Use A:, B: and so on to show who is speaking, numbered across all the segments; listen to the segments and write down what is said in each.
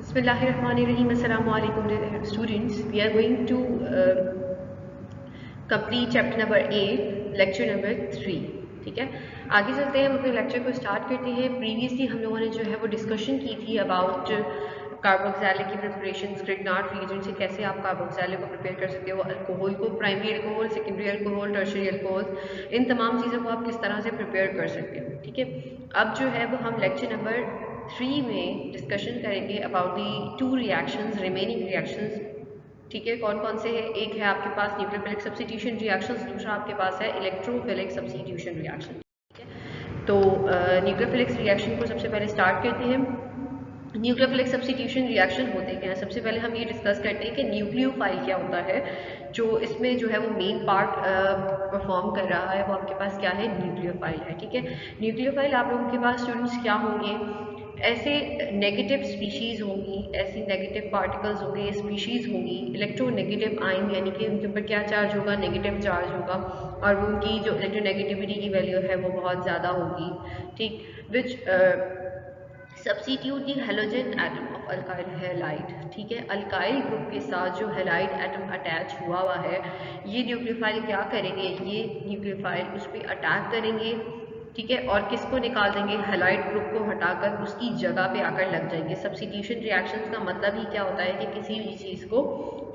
A: Bismillahirrahmanirrahim. Assalamu alaikum students. We are going to complete chapter number 8, lecture number 3. ठीक है, आगे चलते हैं, हम अपने लेक्चर को स्टार्ट करते हैं। प्रीवियसली हम लोगों ने जो है वो डिस्कशन की थी अबाउट कार्बोक्सिलिक की प्रिपरेशन, ग्रिग्नार्ड रिएजेंट से कैसे आप कार्बोक्सिलिक को प्रिपेयर कर सकते हो, अल्कोहल को, primary alcohol, secondary alcohol, tertiary alcohol, इन तमाम चीज़ों को आप किस तरह से प्रिपेयर कर सकते हो। ठीक है, अब जो है वो हम लेक्चर नंबर 3 में डिस्कशन करेंगे about the 2 reactions, remaining reactions. ठीक है, कौन कौन से हैं? एक है आपके पास न्यूक्लियोफिलिक सब्स्टिट्यूशन रिएक्शंस, दूसरा आपके पास है इलेक्ट्रोफिलिक सब्स्टिट्यूशन रिएक्शन। ठीक है, तो न्यूक्लियोफिलिक रिएक्शन को सबसे पहले स्टार्ट करते हैं। न्यूक्लियोफिलिक सब्स्टिट्यूशन रिएक्शन होते क्या हैं? सबसे पहले हम ये डिस्कस करते हैं कि न्यूक्लियोफाइल क्या होता है, जो इसमें जो है वो मेन पार्ट परफॉर्म कर रहा है, वो आपके पास क्या है? न्यूक्लियोफाइल है। ठीक है, न्यूक्लियोफाइल आप लोगों के पास स्टूडेंट्स क्या होंगे? ऐसे नेगेटिव स्पीशीज़ होंगी, ऐसी नेगेटिव पार्टिकल्स होंगे, स्पीशीज़ होंगी, इलेक्ट्रोनेगेटिव आयन, यानी कि उनके ऊपर क्या चार्ज होगा? नेगेटिव चार्ज होगा, और उनकी जो इलेक्ट्रोनेगेटिविटी की वैल्यू है वो बहुत ज़्यादा होगी। ठीक, which substitute the halogen atom of alkyl halide. ठीक है, अल्काइल ग्रुप के साथ जो हैलाइड एटम अटैच हुआ है, ये न्यूक्लियोफाइल क्या करेंगे? ये न्यूक्लियोफाइल उस पर अटैक करेंगे। ठीक है, और किसको निकाल देंगे? हैलाइड ग्रुप को हटाकर उसकी जगह पे आकर लग जाएंगे। सब्स्टिट्यूशन रिएक्शंस का मतलब ही क्या होता है कि किसी भी चीज़ को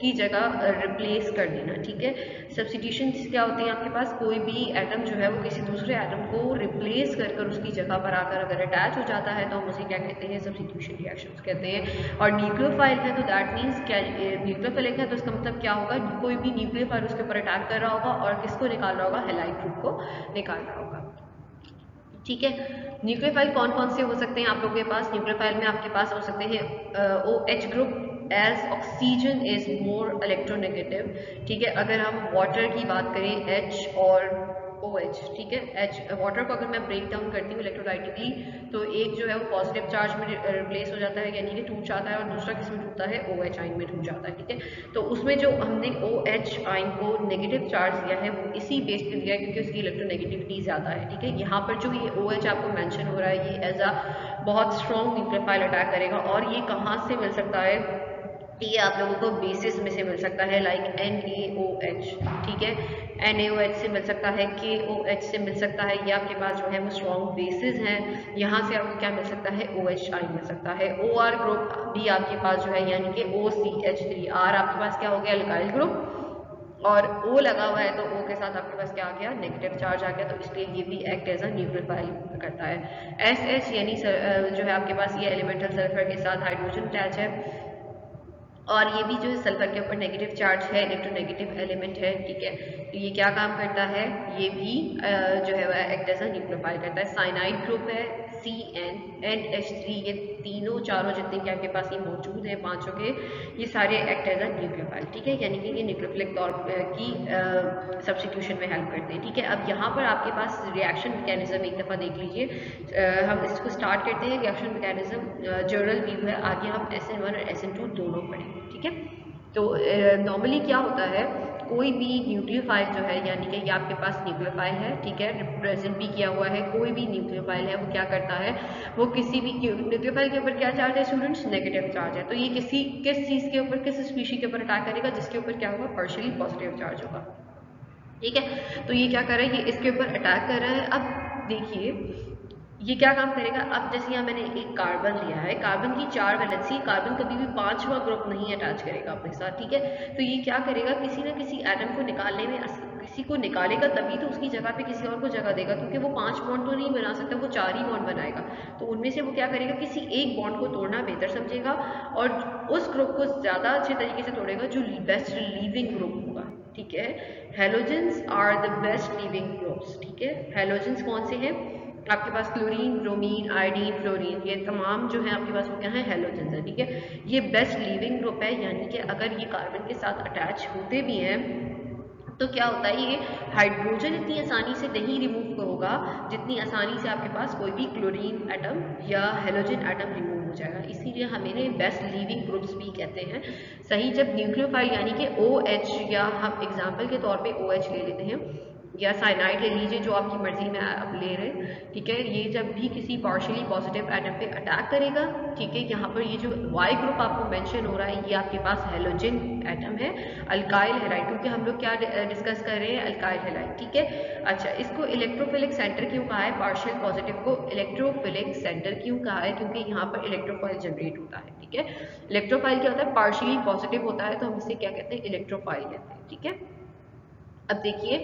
A: की जगह रिप्लेस कर देना। ठीक है, सब्स्टिट्यूशन क्या होती है? आपके पास कोई भी एटम जो है वो किसी दूसरे एटम को रिप्लेस कर उसकी जगह पर आकर अगर अटैच हो जाता है तो हम उसे क्या कहते हैं? सब्स्टिट्यूशन रिएक्शंस कहते हैं। और न्यूक्लियोफाइल है तो दैट मीन्स क्या, न्यूक्लियोफिलिक है तो इसका मतलब क्या होगा? कोई भी न्यूक्लियोफाइल उसके ऊपर अटैक कर रहा होगा और किसको निकाल रहा होगा? हैलाइड ग्रुप को निकाल रहा होगा। ठीक है, न्यूक्लियोफाइल कौन कौन से हो सकते हैं आप लोगों के पास? न्यूक्लियोफाइल में आपके पास हो सकते हैं OH group, as oxygen is more electronegative. ठीक है, अगर हम वाटर की बात करें, H और OH, ठीक है, H वाटर को अगर मैं ब्रेक डाउन करती हूँ इलेक्ट्रोलाइटिकली, तो एक जो है वो पॉजिटिव चार्ज में रिप्लेस हो जाता है, यानी कि टूट जाता है, और दूसरा किस में टूटता है? OH आयन में टूट जाता है। ठीक है, तो उसमें जो हमने OH आयन को नेगेटिव चार्ज दिया है वो इसी बेस पे दिया है क्योंकि उसकी इलेक्ट्रोनेगेटिविटी ज़्यादा है। ठीक है, यहाँ पर जो ये OH आपको मेंशन हो रहा है, ये एज अ बहुत स्ट्रॉन्ग न्यूक्लियोफाइल अटैक करेगा, और ये कहाँ से मिल सकता है? ये आप लोगों को बेसिस में से मिल सकता है, लाइक NaOH। ठीक है, NaOH से मिल सकता है, KOH से मिल सकता है, ये आपके पास जो है वो स्ट्रॉन्ग बेसिस हैं। यहाँ से आपको क्या मिल सकता है? OH आयन मिल सकता है। OR ग्रुप भी आपके पास जो है, यानी कि OCH3, R आपके पास क्या हो गया? अल्काइल ग्रुप, और O लगा हुआ है तो O के साथ आपके पास क्या आ गया? नेगेटिव चार्ज आ गया, तो इसलिए ये भी एक्ट एज अ न्यूक्लियोफाइल करता है। SH यानी जो है आपके पास ये एलिमेंटल सल्फर के साथ हाइड्रोजन अटैच है, और ये भी जो है सल्फर के ऊपर नेगेटिव चार्ज है, इलेक्ट्रोनेगेटिव एलिमेंट है। ठीक है, तो ये क्या काम करता है? ये भी जो है वह एक्ट एज अ न्यूक्लियोफाइल करता है। साइनाइड ग्रुप है, CN, NH3, ये तीनों चारों जितने कि आपके पास ये मौजूद हैं पांचों के, ये सारे एक्ट एज अ न्यूक्लियोफाइल। ठीक है, यानी कि ये न्यूक्लियोफिलिक तौर की सब्स्टिट्यूशन में हेल्प करते हैं। ठीक है, अब यहाँ पर आपके पास रिएक्शन मैकेनिज्म एक दफ़ा देख लीजिए। हम इसको स्टार्ट करते हैं। रिएक्शन मैकेनिज्म जनरल व्यू है, आगे हम SN1 और SN2 दोनों पढ़ेंगे। ठीक है, तो नॉर्मली क्या होता है, कोई भी न्यूक्लियोफाइल जो है, यानी कि ये आपके पास न्यूक्लियोफाइल है, ठीक है, रिप्रेजेंट भी किया हुआ है, कोई भी न्यूक्लियोफाइल है वो क्या करता है? वो किसी भी न्यूक्लियोफाइल के ऊपर क्या चार्ज है स्टूडेंट्स? नेगेटिव चार्ज है, तो ये किस चीज़ के ऊपर, किस स्पीशी के ऊपर अटैक करेगा? जिसके ऊपर क्या होगा? पार्शियली पॉजिटिव चार्ज होगा। ठीक है, तो ये क्या कर रहा है? ये इसके ऊपर अटैक कर रहा है। अब देखिए ये क्या काम करेगा। अब जैसे यहाँ मैंने एक कार्बन लिया है, कार्बन की 4 वैलेंसी, कार्बन कभी भी 5वां ग्रुप नहीं अटैच करेगा अपने साथ। ठीक है, तो ये क्या करेगा? किसी ना किसी एटम को निकालने में, किसी को निकालेगा तभी तो उसकी जगह पे किसी और को जगह देगा, क्योंकि वो 5 बॉन्ड तो नहीं बना सकता, वो 4 ही बॉन्ड बनाएगा। तो उनमें से वो क्या करेगा? किसी एक बॉन्ड को तोड़ना बेहतर समझेगा, और उस ग्रुप को ज़्यादा अच्छे तरीके से तोड़ेगा जो बेस्ट लीविंग ग्रुप होगा। ठीक है, halogens are the best leaving groups. ठीक है, हेलोजेंस कौन से हैं? आपके पास क्लोरीन, ब्रोमीन, आयोडीन, फ्लोरीन, ये तमाम जो है आपके पास वो क्या है? हेलोजेंस है। ठीक है, ये बेस्ट लीविंग ग्रुप है, यानी कि अगर ये कार्बन के साथ अटैच होते भी हैं तो क्या होता है? ये हाइड्रोजन इतनी आसानी से नहीं रिमूव होगा जितनी आसानी से आपके पास कोई भी क्लोरीन एटम या हेलोजन एटम रिमूव हो जाएगा, इसीलिए हम इन्हें बेस्ट लीविंग ग्रुप्स भी कहते हैं। सही, जब न्यूक्लियोफाइल यानी कि OH, या हम एग्जाम्पल के तौर पे OH ले लेते हैं, या साइनाइड ले लीजिए, जो आपकी मर्जी में आप ले रहे हैं, ठीक है। ये जब भी किसी पार्शियली पॉजिटिव एटम पे अटैक करेगा, ठीक है, यहाँ पर ये जो वाई ग्रुप आपको मेंशन हो रहा है, ये आपके पास हेलोजन एटम है, अल्काइल हैलाइड, क्योंकि हम लोग क्या डिस्कस कर रहे हैं, अल्काइल हैलाइड, ठीक है। अच्छा, इसको इलेक्ट्रोफिलिक सेंटर क्यों कहा है, पार्शियल पॉजिटिव को इलेक्ट्रोफिलिक सेंटर क्यों कहा है, क्योंकि यहाँ पर इलेक्ट्रोफाइल जनरेट होता है, ठीक है। इलेक्ट्रोफाइल क्या होता है, पार्शियली पॉजिटिव होता है, तो हम इसे क्या कहते हैं, इलेक्ट्रोफाइल कहते हैं, ठीक है। अब देखिए,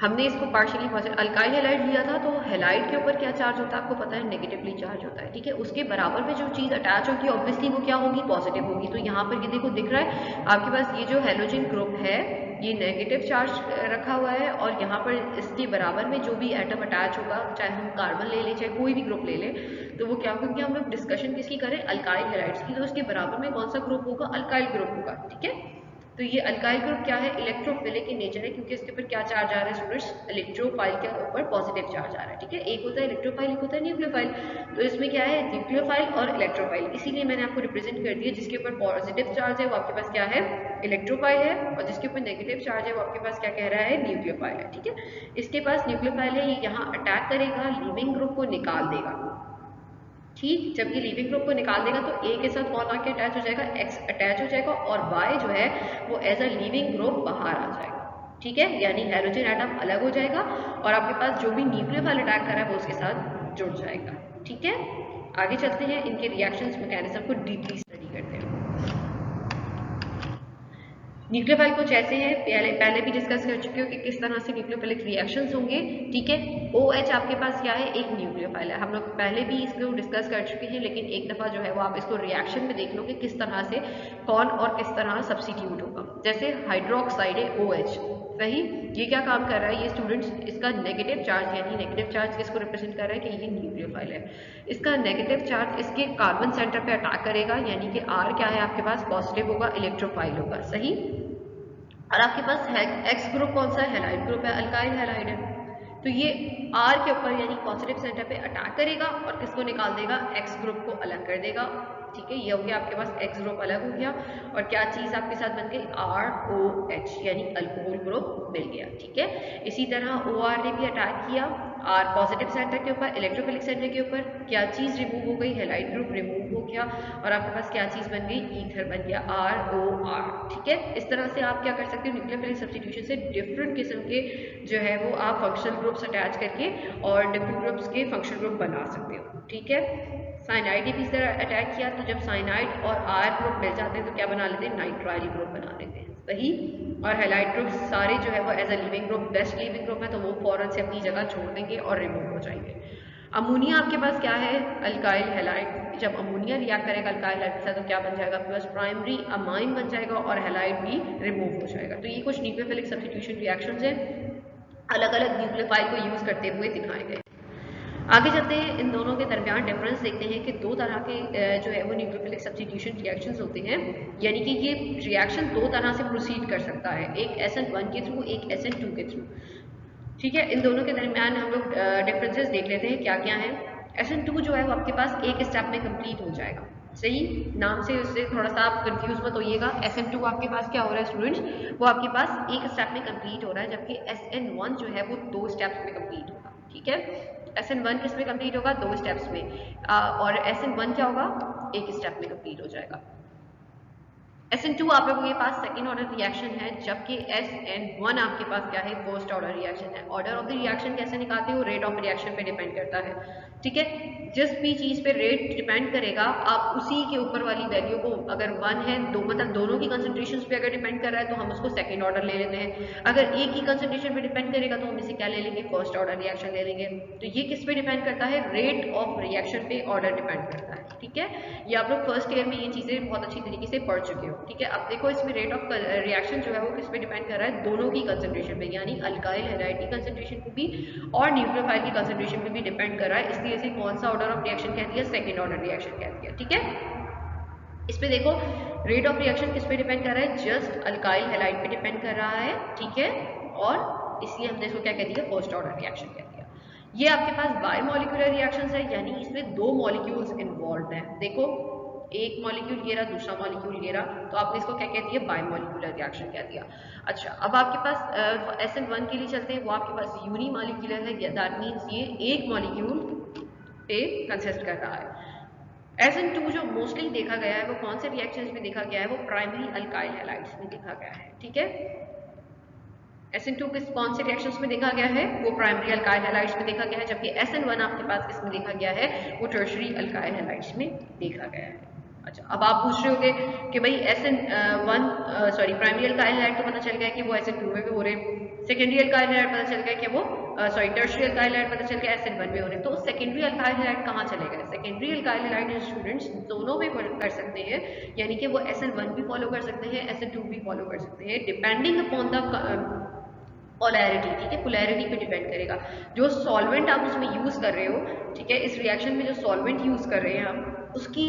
A: हमने इसको पार्शियली पॉजिटिव अल्काइल हैलाइड लिया था, तो हैलाइड के ऊपर क्या चार्ज होता है आपको पता है, नेगेटिवली चार्ज होता है, ठीक है। उसके बराबर में जो चीज अटैच होगी ऑब्वियसली वो क्या होगी, पॉजिटिव होगी। तो यहाँ पर ये देखो दिख रहा है आपके पास, ये जो हेलोजन ग्रुप है ये नेगेटिव चार्ज रखा हुआ है, और यहाँ पर इसके बराबर में जो भी एटम अटैच होगा, चाहे हम कार्बन ले लें चाहे कोई भी ग्रुप ले लें, तो वो क्या होगा, क्योंकि हम लोग डिस्कशन किसकी करें, अल्काइल हैलाइड्स की, तो उसके बराबर में कौन सा ग्रुप होगा, अल्काइल ग्रुप होगा, ठीक है। तो ये अल्काइल ग्रुप क्या है, इलेक्ट्रोफिलिक इन नेचर है, क्योंकि इसके ऊपर क्या चार्ज आ रहा है स्टूडेंट्स, इलेक्ट्रोफाइल के ऊपर पॉजिटिव चार्ज आ रहा है, ठीक है। एक होता है इलेक्ट्रोफाइल, एक होता है न्यूक्लियोफाइल। तो इसमें क्या है, न्यूक्लियोफाइल और इलेक्ट्रोफाइल, इसीलिए मैंने आपको रिप्रेजेंट कर दिया, जिसके ऊपर पॉजिटिव चार्ज है वो आपके पास क्या है, इलेक्ट्रोफाइल है, और जिसके ऊपर नेगेटिव चार्ज है वो आपके पास क्या कह रहा है, न्यूक्लियोफाइल है, ठीक है। इसके पास न्यूक्लियोफाइल है, ये यहाँ अटैक करेगा, लिविंग ग्रुप को निकाल देगा, ठीक। जब ये लिविंग ग्रुप को निकाल देगा तो ए के साथ कौन आके अटैच हो जाएगा, एक्स अटैच हो जाएगा, और वाई जो है वो एज अ लिविंग ग्रुप बाहर आ जाएगा, ठीक है। यानी हाइड्रोजन एटम अलग हो जाएगा, और आपके पास जो भी न्यूक्लियोफाइल अटैक कर रहा है वो उसके साथ जुड़ जाएगा, ठीक है। आगे चलते हैं, इनके रिएक्शंस मैकेनिज्म को डीपली स्टडी करते हैं। न्यूक्लियोफाइल कुछ ऐसे हैं, पहले भी डिस्कस कर चुके हो कि किस तरह से न्यूक्लियोफिलिक रिएक्शंस होंगे, ठीक है। OH आपके पास क्या है, एक न्यूक्लियोफाइल है, हम लोग पहले भी इसको डिस्कस कर चुके हैं, लेकिन एक दफा जो है वो आप इसको रिएक्शन में देख लो कि किस तरह से कौन और किस तरह सब्स्टिट्यूट होगा। जैसे हाइड्रोक्साइड है OH, सही, ये क्या काम कर रहा है, ये स्टूडेंट्स इसका नेगेटिव चार्ज, यानी नेगेटिव चार्ज किसको रिप्रेजेंट कर रहा है कि ये न्यूक्लियोफाइल है, इसका नेगेटिव चार्ज इसके कार्बन सेंटर पे अटैक करेगा, यानी कि R क्या है आपके पास, पॉजिटिव होगा, इलेक्ट्रोफाइल होगा, सही। और आपके पास एक्स ग्रुप कौन सा है, हैलाइड ग्रुप है, अल्काइल हैलाइड है, तो ये आर के ऊपर यानी पॉजिटिव सेंटर पे अटैक करेगा और किसको निकाल देगा, एक्स ग्रुप को अलग कर देगा, ठीक है। ये हो गया आपके पास एक्स ग्रुप अलग हो गया, और क्या चीज आपके साथ बन गई, ROH यानी अल्कोहल ग्रुप मिल गया, ठीक है। इसी तरह OR ने भी अटैक किया R पॉजिटिव सेंटर के ऊपर, इलेक्ट्रोफिलिक सेंटर के ऊपर, क्या चीज रिमूव हो गई, हैलाइड ग्रुप रिमूव हो गया, और आपके पास क्या चीज बन गई, ईथर बन गया, ROR, ठीक है। इस तरह से आप क्या कर सकते हो, न्यूक्लियोफिलिक सब्स्टिट्यूशन से डिफरेंट किस्म के जो है वो आप फंक्शनल ग्रुप्स अटैच करके और डिफरेंट ग्रुप्स के फंक्शनल ग्रुप बना सकते हो, ठीक है। साइनाइड ने भी इस तरह अटैक किया, तो जब साइनाइड और R ग्रुप मिल जाते हैं तो क्या बना लेते हैं, नाइट्राइल ग्रुप बना लेते हैं, सही। और हैलाइड ग्रुप सारे जो है वो as a leaving group, best leaving group है, तो वो फौरन से अपनी जगह छोड़ देंगे और रिमूव हो जाएंगे। अमोनिया आपके पास क्या है, अल्काइल हैलाइड, जब अमोनिया रिएक्ट करेगा अल्काइल हैलाइड के साथ तो क्या बन जाएगा आपके पास, प्राइमरी अमाइन बन जाएगा और हैलाइड भी रिमूव हो जाएगा। तो ये कुछ न्यूक्लियोफिलिक सब्स्टिट्यूशन रिएक्शंस हैं, अलग अलग न्यूक्लियोफाइल को यूज करते हुए दिखाए गए। आगे चलते हैं, इन दोनों के दरमियान डिफरेंस देखते हैं कि दो तरह के जो है वो न्यूक्लियोफिलिक सब्स्टिट्यूशन रिएक्शंस होते हैं, यानी कि ये रिएक्शन दो तरह से प्रोसीड कर सकता है, एक SN1 के थ्रू, एक SN2 के थ्रू, ठीक है। इन दोनों के दरमियान हम लोग डिफरेंसेस देख लेते हैं क्या क्या है। SN2 जो है वो आपके पास एक स्टेप में कंप्लीट हो जाएगा, सही, नाम से उससे थोड़ा सा आप कंफ्यूज मत होइएगा। SN2 आपके पास क्या हो रहा है स्टूडेंट्स, वो आपके पास एक स्टेप में कंप्लीट हो रहा है, जबकि SN1 जो है वो दो स्टेप्स में कंप्लीट होगा, ठीक है। SN1 किस में कंप्लीट होगा, दो स्टेप्स में, और SN1 क्या होगा, एक स्टेप में कंप्लीट हो जाएगा। SN2 आप लोगों के पास सेकेंड ऑर्डर रिएक्शन है, जबकि SN1 आपके पास क्या है, फर्स्ट ऑर्डर रिएक्शन है। ऑर्डर ऑफ द रिएक्शन कैसे निकालते हो, रेट ऑफ रिएक्शन पे डिपेंड करता है, ठीक है। जिस भी चीज पे रेट डिपेंड करेगा, आप उसी के ऊपर वाली वैल्यू को, अगर 1 है, दो मतलब दोनों की कंसंट्रेशन पे अगर डिपेंड कर रहा है तो हम उसको सेकेंड ऑर्डर ले लेते हैं, अगर एक ही कंसंट्रेशन पे डिपेंड करेगा तो हम इसे क्या ले लेंगे, फर्स्ट ऑर्डर रिएक्शन ले लेंगे। तो ये किस पे डिपेंड करता है, रेट ऑफ रिएक्शन पे ऑर्डर डिपेंड करता है, ठीक है। ये आप लोग फर्स्ट ईयर में ये चीजें बहुत अच्छी तरीके से पढ़ चुके हो, ठीक है। अब देखो इसमें रेट ऑफ रिएक्शन जो है वो किस पे डिपेंड कर रहा है, दोनों की कंसंट्रेशन पे, यानी अल्काइल हैलाइड की कंसंट्रेशन पे भी और न्यूक्लियोफाइल की कंसंट्रेशन पे भी डिपेंड कर रहा है, इसलिए इसे कौन सा ऑर्डर ऑफ रिएक्शन कह दिया, सेकंड ऑर्डर रिएक्शन कह दिया, ठीक है। इस पे देखो रेट ऑफ रिएक्शन किस पे डिपेंड कर रहा है, जस्ट अल्काइल हैलाइड पे डिपेंड कर रहा है, ठीक है, और इसलिए हमने इसको क्या कह दिया, फर्स्ट ऑर्डर रिएक्शन कह दिया। ये आपके पास बायोमोलिकुलर रिएक्शंस है, यानी इसमें दो मॉलिक्यूल्स इन्वॉल्व हैं। देखो एक मॉलिक्यूल घेरा, दूसरा मॉलिक्यूल घेरा, तो आपने इसको क्या कह दिया, बायमॉलिक्यूलर रिएक्शन कह दिया। अच्छा, अब आपके पास SN1 के लिए चलते हैं, वो आपके पास यूनिमॉलिक्यूलर है, दैट मीन्स ये एक मॉलिक्यूल पे कंसिस्ट कर रहा है। SN2 जो मोस्टली देखा गया है वो कौन से रिएक्शंस में देखा गया है, वो प्राइमरी अल्काइल हैलाइड्स में देखा गया है, ठीक है। SN2 किस कौन से रिएक्शंस में देखा गया है, वो प्राइमरी अल्काइल हैलाइड्स में देखा गया है, जबकि SN1 आपके पास किसमें देखा गया है, वो टर्शरी अल्काइल हैलाइड्स में देखा गया है। अच्छा, अब आप पूछ रहे होगे कि भाई प्राइमरी अल्काइल हैलाइड तो पता चल गया कि वो SN2 में भी हो रहे हैं, सेकेंडरी अल्काइल हैलाइड पता चल गया कि वो टर्शरी अल्काइल हैलाइड पता चल गया SN1 में हो रहे हैं, तो सेकेंडरी अल्काइल हैलाइड कहाँ चले गए? सेकेंडरी अल्काइल हैलाइड स्टूडेंट्स दोनों में कर सकते हैं, यानी कि वो SN1 भी फॉलो कर सकते हैं, SN2 भी फॉलो कर सकते हैं, डिपेंडिंग अपॉन द पोलैरिटी, ठीक है, पोलैरिटी पे डिपेंड करेगा। जो सॉल्वेंट आप उसमें यूज कर रहे हो, ठीक है, इस रिएक्शन में जो सॉल्वेंट यूज कर रहे हैं हम, उसकी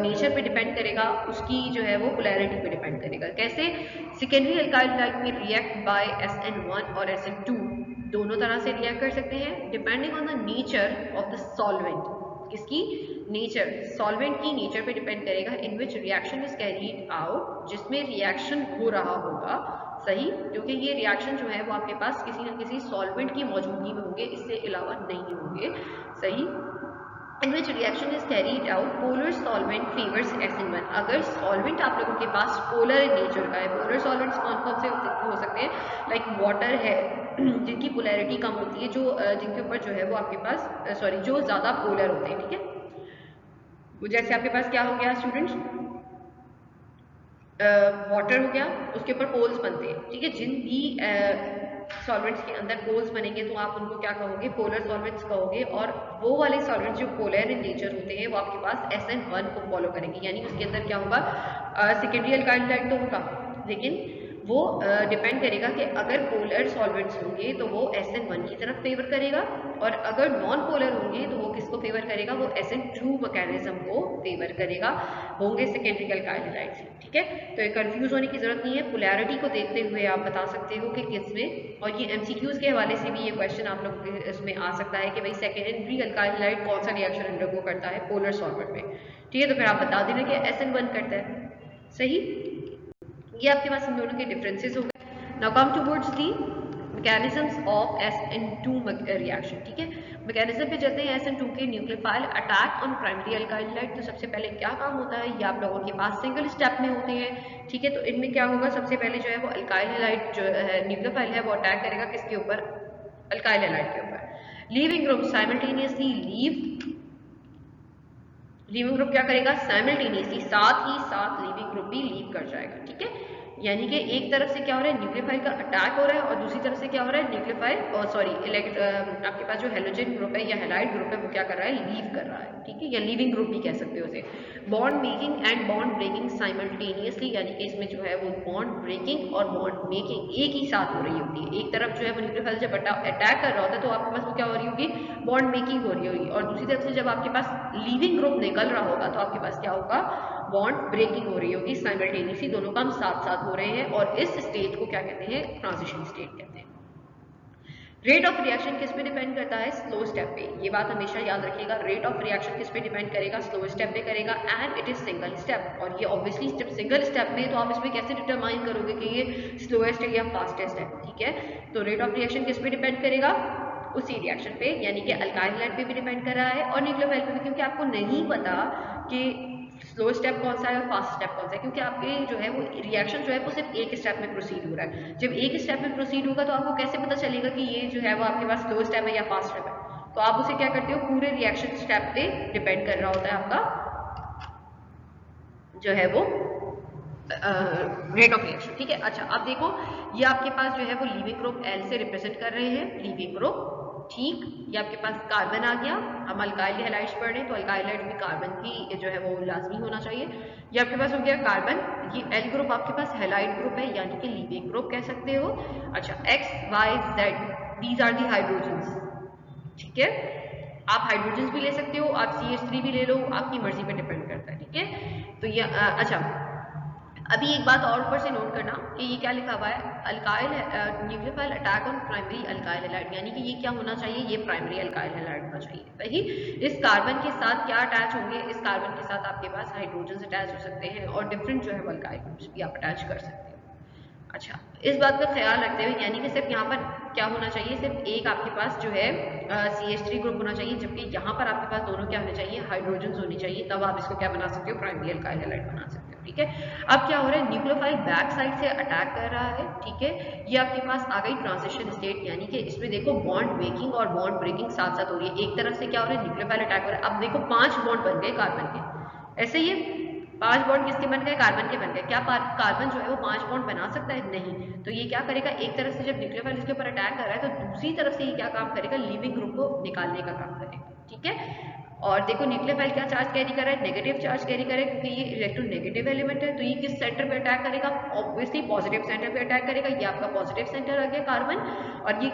A: नेचर पे डिपेंड करेगा, उसकी जो है वो पोलैरिटी पे डिपेंड करेगा। कैसे? सेकेंडरी अल्काइल हैलाइड में रिएक्ट बाय SN1 और SN2 दोनों तरह से रिएक्ट कर सकते हैं, depending on the nature of the solvent. किसकी नेचर? सॉल्वेंट की नेचर पे डिपेंड करेगा, in which reaction is carried out, जिसमें रिएक्शन हो रहा होगा, सही, क्योंकि ये रिएक्शन जो है वो आपके पास किसी न किसी सॉल्वेंट की मौजूदगी में होंगे, इससे अलावा नहीं होंगे, सही। In which reaction is carried out, polar solvent favours SN1। अगर सॉल्वेंट आप लोगों के पास पोलर नेचर का है, पोलर सॉल्वेंट्स कौन कौन से हो सकते हैं, लाइक वाटर है जिनकी पोलैरिटी कम होती है, जो जिनके ऊपर जो है वो आपके पास जो ज़्यादा पोलर होते हैं, ठीक है। वो जैसे आपके पास क्या हो गया स्टूडेंट्स, वाटर हो गया, उसके ऊपर पोल्स बनते हैं, ठीक है। जिन भी सॉल्वेंट्स के अंदर पोल्स बनेंगे तो आप उनको क्या कहोगे, पोलर सॉल्वेंट्स कहोगे, और वो वाले सॉल्वेंट्स जो पोलर इन नेचर होते हैं वो आपके पास SN1 को फॉलो करेंगे, यानी उसके अंदर क्या होगा, सेकेंडरी अल्काइल हैलाइड तो होगा, लेकिन वो डिपेंड करेगा कि अगर पोलर सॉल्वेंट्स होंगे तो वो SN1 की तरफ फेवर करेगा, और अगर नॉन पोलर होंगे तो वो किसको फेवर करेगा, वो SN2 मैकेनिज्म को फेवर करेगा, होंगे सेकेंडरी अल्काइल हैलाइड्स, ठीक है। तो ये कंफ्यूज होने की जरूरत नहीं है, पोलैरिटी को देखते हुए आप बता सकते हो कि किसमें, और ये MCQs के हवाले से भी ये क्वेश्चन आप लोगों के इसमें आ सकता है कि भाई सेकेंडरी अल्काइल हैलाइड कौन सा रिएक्शन अंडरगो करता है पोलर सॉल्वेंट में, ठीक है। तो फिर आप बता देना कि SN1 करता है, सही। ये आपके पास इन दोनों के डिफरेंसेस हो गए। Now come towards the mechanisms of SN2 reaction, ठीक है। मैकेनिज्म पे चलते हैं, SN2 के nucleophile attack on primary alkyl halide. तो सबसे पहले क्या काम होता है, ये आप लोगों के पास सिंगल स्टेप में होते हैं, ठीक है। तो इनमें क्या होगा, सबसे पहले जो है वो अल्काइल हैलाइड जो है न्यूक्लियोफाइल है वो अटैक करेगा किसके ऊपर, अल्काइल हैलाइड के ऊपर। Leaving group simultaneously leaving group क्या करेगा, साइमल्टेनियसली साथ ही साथ लीविंग ग्रुप भी लीव कर जाएगा, ठीक है। यानी कि एक तरफ से क्या हो रहा है, न्यूक्लियोफाइल का अटैक हो रहा है, और दूसरी तरफ से क्या हो रहा है, न्यूक्लियोफाइल आपके पास जो हेलोजन ग्रुप है या हैलाइड ग्रुप है वो क्या कर रहा है, लीव कर रहा है, ठीक है, या लीविंग ग्रुप भी कह सकते हो उसे। Bond making and bond breaking simultaneously, यानी कि इसमें जो है वो बॉन्ड ब्रेकिंग और बॉन्ड मेकिंग एक ही साथ हो रही होती है। एक तरफ जो है वो न्यूक्लियोफाइल जब अटैक कर रहा होता है तो आपके पास वो क्या हो रही होगी, बॉन्ड मेकिंग हो रही होगी, और दूसरी तरफ से जब आपके पास लीविंग ग्रुप निकल रहा होगा तो आपके पास क्या होगा, बॉन्ड ब्रेकिंग हो रही होगी, साइमल्टेनियसली दोनों काम साथ साथ हो रहे हैं, और इस स्टेज को क्या कहते हैं, ट्रांजिशन स्टेट कहते हैं। रेट ऑफ रिएक्शन किस पे डिपेंड करता है, स्लो स्टेप पे। ये बात हमेशा याद रखिएगा, रेट ऑफ रिएक्शन किस पे डिपेंड करेगा, स्लो स्टेप पे करेगा, and it is single step. और ये ऑब्वियसली जब सिंगल स्टेप में तो आप इसमें कैसे डिटरमाइन करोगे कि ये स्लोएस्ट है या फास्टेस्ट है, ठीक है। तो रेट ऑफ रिएक्शन किस पे डिपेंड करेगा, उसी रिएक्शन पे, यानी कि अल्काइल हैलाइड पे भी डिपेंड कर रहा है और न्यूक्लियोफाइल पे भी, क्योंकि आपको नहीं पता कि स्लो स्टेप कौन सा है और फास्ट स्टेप कौन सा है, क्योंकि आपके जो है वो रिएक्शन जो है वो सिर्फ एक स्टेप में प्रोसीड हो रहा है। जब एक स्टेप में प्रोसीड होगा तो आपको कैसे पता चलेगा कि ये जो है वो आपके पास स्लो स्टेप है या फास्ट स्टेप है, तो आप उसे क्या करते हो, पूरे रिएक्शन स्टेप पे डिपेंड कर रहा होता है आपका जो है वो रेट ऑफ रिएक्शन, ठीक है। अच्छा, अब देखो ये आपके पास जो है वो लीविंग ग्रुप L से रिप्रेजेंट कर रहे हैं, लीविंग ग्रुप, ठीक। ये आपके पास कार्बन आ गया, हम अल्काइल हैलाइड्स पढ़ रहे हैं तो अल्काइल हैलाइड में कार्बन की जो है वो लाजमी होना चाहिए। ये आपके पास हो गया कार्बन, ये L ग्रुप आपके पास हैलाइड ग्रुप है, यानी कि लीविंग ग्रुप कह सकते हो। अच्छा, X, Y, Z, these are the hydrogens, ठीक है। आप हाइड्रोजन्स भी ले सकते हो, आप CH3 भी ले लो, आपकी मर्जी पे डिपेंड करता है, ठीक है। तो ये अच्छा, अभी एक बात और ऊपर से नोट करना कि ये क्या लिखा हुआ है, alkyl nucleophile attack on primary alkyl halide, यानी कि ये क्या होना चाहिए, ये प्राइमरी अल्काइल हैलाइड होना चाहिए। सही, इस कार्बन के साथ क्या अटैच होंगे, इस कार्बन के साथ आपके पास हाइड्रोजन अटैच हो सकते हैं और डिफरेंट जो है अल्काइल ग्रुप्स भी आप अटैच कर सकते हैं। अच्छा, इस बात का ख्याल रखते हुए, यानी कि सिर्फ यहाँ पर क्या होना चाहिए, सिर्फ एक आपके पास जो है CH3 ग्रुप होना चाहिए, जबकि यहाँ पर आपके पास दोनों क्या होने चाहिए, हाइड्रोजन होनी चाहिए, तब आप इसको क्या बना सकते हो, प्राइमरी अल्काइल हैलाइड बना सकते हो। ठीक है, अब क्या हो रहा है, न्यूक्लियोफाइल बैक साइड से अटैक कर रहा है। ठीक है, ये आपके पास आ गई ट्रांजिशन स्टेट, यानी कि इसमें देखो बॉन्ड मेकिंग और बॉन्ड ब्रेकिंग साथ साथ हो रही है। एक तरफ से क्या हो रहा है, न्यूक्लियोफाइल अटैक हो रहा है। अब देखो 5 बॉन्ड बन गए कार्बन के, ऐसे ही 5 बॉन्ड किसके बन गए, कार्बन के बन गए। क्या कार्बन जो है वो 5 बॉन्ड बना सकता है, नहीं। तो ये क्या करेगा, एक तरफ से जब न्यूक्लियोफाइल इसके ऊपर अटैक कर रहा है तो दूसरी तरफ से ये क्या काम करेगा, लीविंग ग्रुप को निकालने का काम करेगा। ठीक है, और देखो न्यूक्लियोफाइल क्या चार्ज कैरी कर रहा है, नेगेटिव चार्ज कैरी कर रहा है, क्योंकि ये इलेक्ट्रोनेगेटिव एलिमेंट है। तो ये किस सेंटर पे अटैक करेगा, ऑब्वियसली पॉजिटिव सेंटर पे अटैक करेगा। ये आपका पॉजिटिव सेंटर आ गया कार्बन, और ये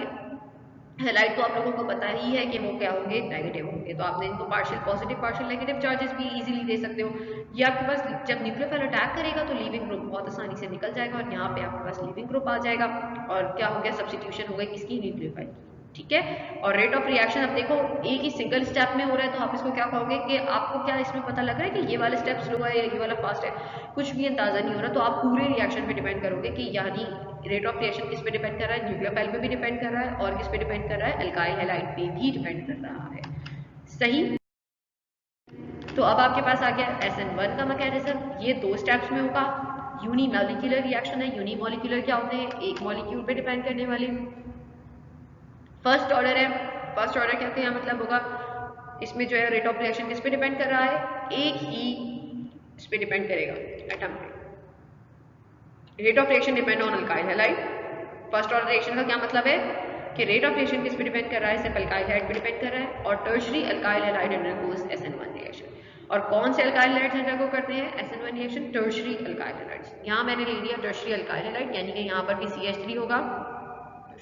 A: हैलाइड तो आप लोगों को पता ही है कि वो क्या होंगे, नेगेटिव होंगे। तो आपने इनको partial positive partial negative charges भी इजीली दे सकते हो। ये आपके पास जब न्यूक्लियोफाइल अटैक करेगा तो लीविंग ग्रुप बहुत आसानी से निकल जाएगा और यहाँ पे आपके पास लीविंग ग्रुप आ जाएगा, और क्या हो गया, सब्स्टिट्यूशन हो गई किसकी, न्यूक्लियोफाइल की। ठीक है, और रेट ऑफ रिएक्शन अब देखो एक ही सिंगल स्टेप में हो रहा है, तो आप इसको क्या कहोगे कि आपको क्या इसमें पता लग रहा है कि ये वाला स्टेप स्लो है या ये वाला फास्ट है, कुछ भी अंदाजा नहीं हो रहा। तो आप पूरे रिएक्शन पे डिपेंड करोगे कि यानी रेट ऑफ रिएक्शन किस पे डिपेंड कर रहा है, न्यूक्लियोफाइल पे भी डिपेंड कर रहा है, और किस पे डिपेंड कर रहा है, अल्काइल हैलाइड पे भी डिपेंड कर रहा है। सही, तो अब आपके पास आ गया SN1 का मैकेनिज्म। ये 2 स्टेप्स में होगा, यूनिमॉलिक्यूलर रिएक्शन है। यूनिमॉलिक्यूलर क्या होते हैं, एक मॉलिक्यूल पे डिपेंड करने वाले। फर्स्ट ऑर्डर है, फर्स्ट ऑर्डर कहते हैं मतलब होगा इसमें जो है रेट ऑफ रिएक्शन किस पे डिपेंड कर रहा है, एक ही इस पे डिपेंड करेगा, एटम पे। Rate of reaction depend on alkyl halide. First order reaction का क्या मतलब है कि रेट ऑफ रिएक्शन किस पे डिपेंड कर रहा है, सिर्फ अल्काइल हैलाइड पे डिपेंड कर रहा है। और tertiary alkyl halide undergoes SN1 reaction. और कौन से अल्काइल हैलाइड्स अंडरगो करते हैं SN1 reaction, tertiary alkyl halides. यहाँ मैंने ले लिया टर्शरी अल्काइल हैलाइड, यानी कि यहाँ पर भी CH3 होगा,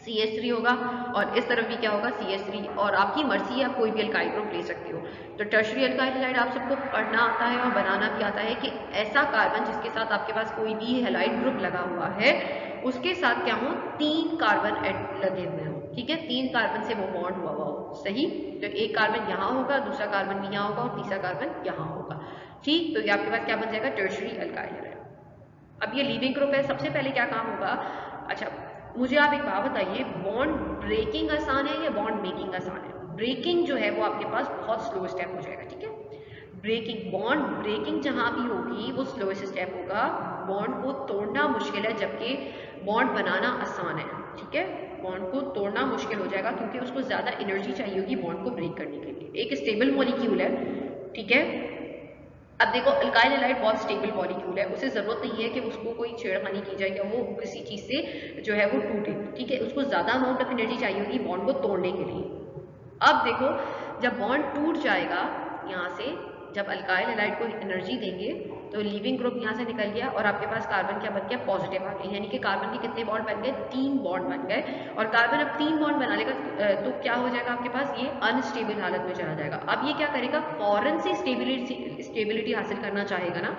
A: CH3 होगा, और इस तरफ भी क्या होगा, CH3। और आपकी मर्जी है, आप कोई भी अल्काइल ग्रुप ले सकते हो। तो टर्शरी अल्काइल हैलाइड आप सबको पढ़ना आता है और बनाना भी आता है कि ऐसा कार्बन जिसके साथ आपके पास कोई भी हैलाइड ग्रुप लगा हुआ है, उसके साथ क्या हो, 3 कार्बन लगे हुए हो। ठीक है, 3 कार्बन से वो बॉन्ड हुआ हुआ हो। सही, तो एक कार्बन यहाँ होगा, दूसरा कार्बन भी यहाँ होगा, और तीसरा कार्बन यहाँ होगा। ठीक, तो ये आपके पास क्या बन जाएगा, टर्शरी अल्काइल हैलाइड। अब ये लीविंग ग्रुप है, सबसे पहले क्या काम होगा। अच्छा, मुझे आप एक बात बताइए, बॉन्ड ब्रेकिंग आसान है या बॉन्ड मेकिंग आसान है? ब्रेकिंग जो है वो आपके पास बहुत स्लो स्टेप हो जाएगा। ठीक है, ब्रेकिंग, बॉन्ड ब्रेकिंग जहां भी होगी वो स्लोएस्ट स्टेप होगा। बॉन्ड को तोड़ना मुश्किल है, जबकि बॉन्ड बनाना आसान है। ठीक है, बॉन्ड को तोड़ना मुश्किल हो जाएगा क्योंकि उसको ज्यादा एनर्जी चाहिए होगी बॉन्ड को ब्रेक करने के लिए। एक स्टेबल मॉलिक्यूल है, ठीक है। अब देखो अल्काइल हैलाइड बहुत स्टेबल मॉलिक्यूल है, उसे जरूरत नहीं है कि उसको कोई छेड़खानी की जाए या वो किसी चीज से जो है वो टूटे। ठीक है, उसको ज्यादा अमाउंट ऑफ एनर्जी चाहिए होगी बॉन्ड को तोड़ने के लिए। अब देखो जब बॉन्ड टूट जाएगा यहाँ से, जब अल्काइल हैलाइड को एनर्जी देंगे तो लीविंग ग्रुप यहाँ से निकल गया और आपके पास कार्बन क्या बन गया, पॉजिटिव आ गया। यानी कि कार्बन के कितने बॉन्ड बन गए, 3 बॉन्ड बन गए। और कार्बन अब 3 बॉन्ड बना लेगा तो क्या हो जाएगा आपके पास, ये अनस्टेबल हालत में चला जाएगा। अब ये क्या करेगा, फौरन से स्टेबिलिटी हासिल करना चाहेगा ना,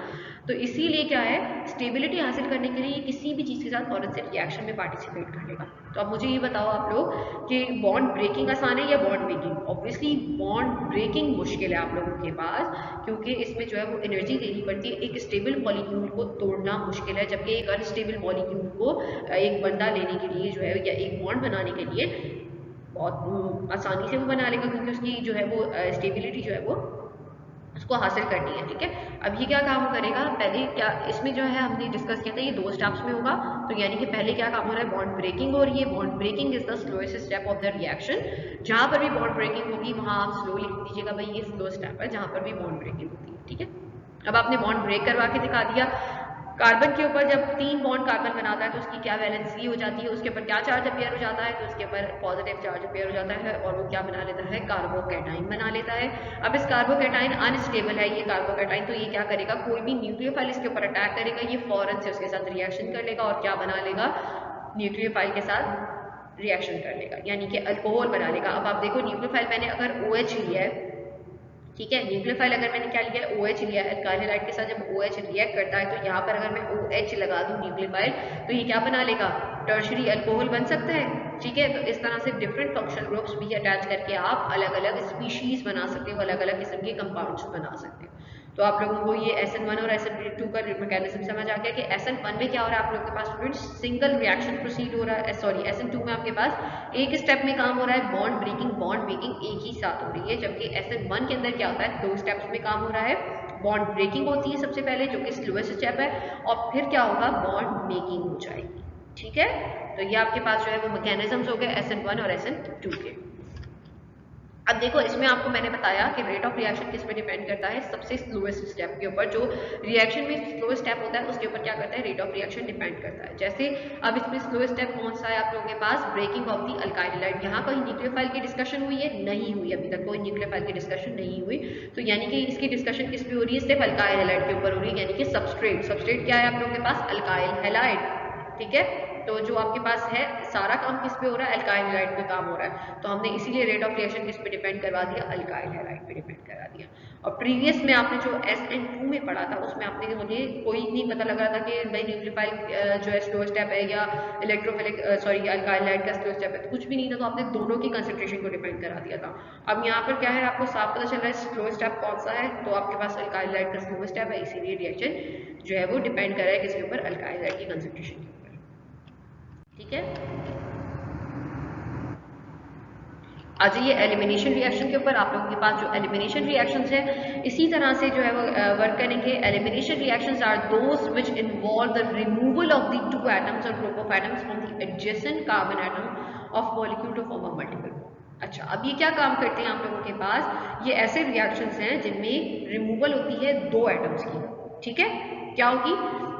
A: तो इसीलिए क्या है, स्टेबिलिटी हासिल करने के लिए किसी भी चीज़ के साथ फौरन से रिएक्शन में पार्टिसिपेट कर लेगा। तो अब मुझे ये बताओ आप लोग कि बॉन्ड ब्रेकिंग आसान है या bond making? Obviously bond breaking मुश्किल है आप लोगों के पास, क्योंकि इसमें जो है वो एनर्जी देनी पड़ती है। एक स्टेबल मॉलिक्यूल को तोड़ना मुश्किल है, जबकि एक अनस्टेबल मॉलिक्यूल को एक बंदा लेने के लिए जो है, या एक बॉन्ड बनाने के लिए बहुत आसानी से वो बना लेगा, क्योंकि उसकी जो है वो स्टेबिलिटी जो है वो उसको हासिल करनी है। ठीक है, अब ये क्या काम करेगा, पहले क्या इसमें जो है हमने डिस्कस किया था, ये 2 स्टेप्स में होगा। तो यानी कि पहले क्या काम हो रहा है, बॉन्ड ब्रेकिंग हो रही है। Bond breaking is the slowest step of the reaction. जहां पर भी बॉन्ड ब्रेकिंग होगी वहां आप स्लो लिख दीजिएगा, भाई ये स्लो स्टेप है जहां पर भी बॉन्ड ब्रेकिंग होती है। ठीक है, अब आपने बॉन्ड ब्रेक करवा के दिखा दिया। कार्बन के ऊपर जब 3 बॉन्ड कार्बन बनाता है तो उसकी क्या वैलेंसी हो जाती है, उसके ऊपर क्या चार्ज अपेयर हो जाता है, तो उसके ऊपर पॉजिटिव चार्ज अपेयर हो जाता है और वो क्या बना लेता है, कार्बोकैटाइन बना लेता है। अब इस कार्बोकैटाइन अनस्टेबल है ये कार्बोकैटाइन, तो ये क्या करेगा, कोई भी न्यूक्लियोफाइल इसके ऊपर अटैक करेगा, ये फौरन से उसके साथ रिएक्शन कर लेगा और क्या बना लेगा, न्यूक्लियोफाइल के साथ रिएक्शन कर लेगा, यानी कि अल्कोहल बना लेगा। अब आप देखो न्यूक्लियोफाइल मैंने अगर OH लिया है, ठीक है। न्यूक्लियोफाइल अगर मैंने क्या लिया है, OH लिया है, अल्काइल हैलाइड के साथ जब OH रिएक्ट करता है तो यहाँ पर अगर मैं OH लगा दूँ न्यूक्लियोफाइल तो ये क्या बना लेगा, टर्शरी अल्कोहल बन सकता है। ठीक है, तो इस तरह से डिफरेंट फंक्शनल ग्रुप्स भी अटैच करके आप अलग अलग स्पीशीज बना सकते हो, अलग अलग किस्म के कंपाउंड्स बना सकते हो। तो आप लोगों को ये SN1 और SN2 का मैकेनिज्म समझ आ गया कि SN1 में क्या हो रहा है आप लोगों के पास स्टूडेंट्स, सिंगल रिएक्शन प्रोसीड हो रहा है, सॉरी SN2 में आपके पास एक स्टेप में काम हो रहा है, बॉन्ड ब्रेकिंग एक ही साथ हो रही है, जबकि SN1 के अंदर क्या होता है, दो स्टेप्स में काम हो रहा है। बॉन्ड ब्रेकिंग होती है सबसे पहले, जो कि स्लोएस्ट स्टेप है, और फिर क्या होगा, बॉन्ड मेकिंग हो जाएगी। ठीक है, तो ये आपके पास जो है वो मैकेनिज्म्स हो गए SN1 और SN2 के। अब देखो इसमें आपको मैंने बताया कि रेट ऑफ रिएक्शन किस पे डिपेंड करता है, सबसे स्लोएस्ट स्टेप के ऊपर, जो रिएक्शन में स्लोएस्ट स्टेप होता है उसके ऊपर क्या करता है, रेट ऑफ रिएक्शन डिपेंड करता है। जैसे अब इसमें स्लोएस्ट स्टेप कौन सा है आप लोगों के पास, breaking of the alkyl halide. यहाँ कहीं न्यूक्लियोफाइल की डिस्कशन हुई है, नहीं हुई, अभी तक कोई न्यूक्लियोफाइल की डिस्कशन नहीं हुई। तो यानी कि इसकी डिस्कशन किस पे हो रही है, सिर्फ अल्काइल हैलाइड के ऊपर हो रही है, यानी कि सबस्ट्रेट क्या है आप लोगों के पास, अल्काइल हैलाइड। ठीक है, तो जो आपके पास है सारा काम किस पे हो रहा है, अल्काइल हैलाइड पे काम हो रहा है, तो हमने इसीलिए रेट ऑफ रिएक्शन किस पे डिपेंड करवा दिया, अल्काइल हैलाइड पे डिपेंड करा दिया। और प्रीवियस में आपने जो SN2 में पढ़ा था उसमें आपने मुझे कोई नहीं पता लग रहा था कि भाई न्यूक्लियोफाइल जो है स्लो स्टेप है या इलेक्ट्रोफिलिक सॉरी अल्काइल हैलाइड का स्लो स्टेप है, तो कुछ भी नहीं था, तो आपने दोनों की कंसेंट्रेशन को डिपेंड करा दिया था। अब यहाँ पर क्या है, आपको साफ पता चल रहा है स्लो स्टेप कौन सा है, तो आपके पास अल्काइल हैलाइड का स्लो स्टेप है, इसीलिए रिएक्शन जो है वो डिपेंड कर रहा है किसके ऊपर, अल्काइल हैलाइड की कंसेंट्रेशन के ऊपर। ठीक है, आ जाइए एलिमिनेशन रिएक्शन के ऊपर। आप लोगों के पास जो एलिमिनेशन रिएक्शंस है इसी तरह से जो है वो वर्क करेंगे। Elimination reactions are those which involve the removal of the two atoms और group of atoms from the adjacent carbon atom of molecule to form a multiple. अच्छा, अब ये क्या काम करते हैं आप लोगों के पास, ये ऐसे रिएक्शंस हैं जिनमें रिमूवल होती है दो एटम्स की। ठीक है, क्या होगी,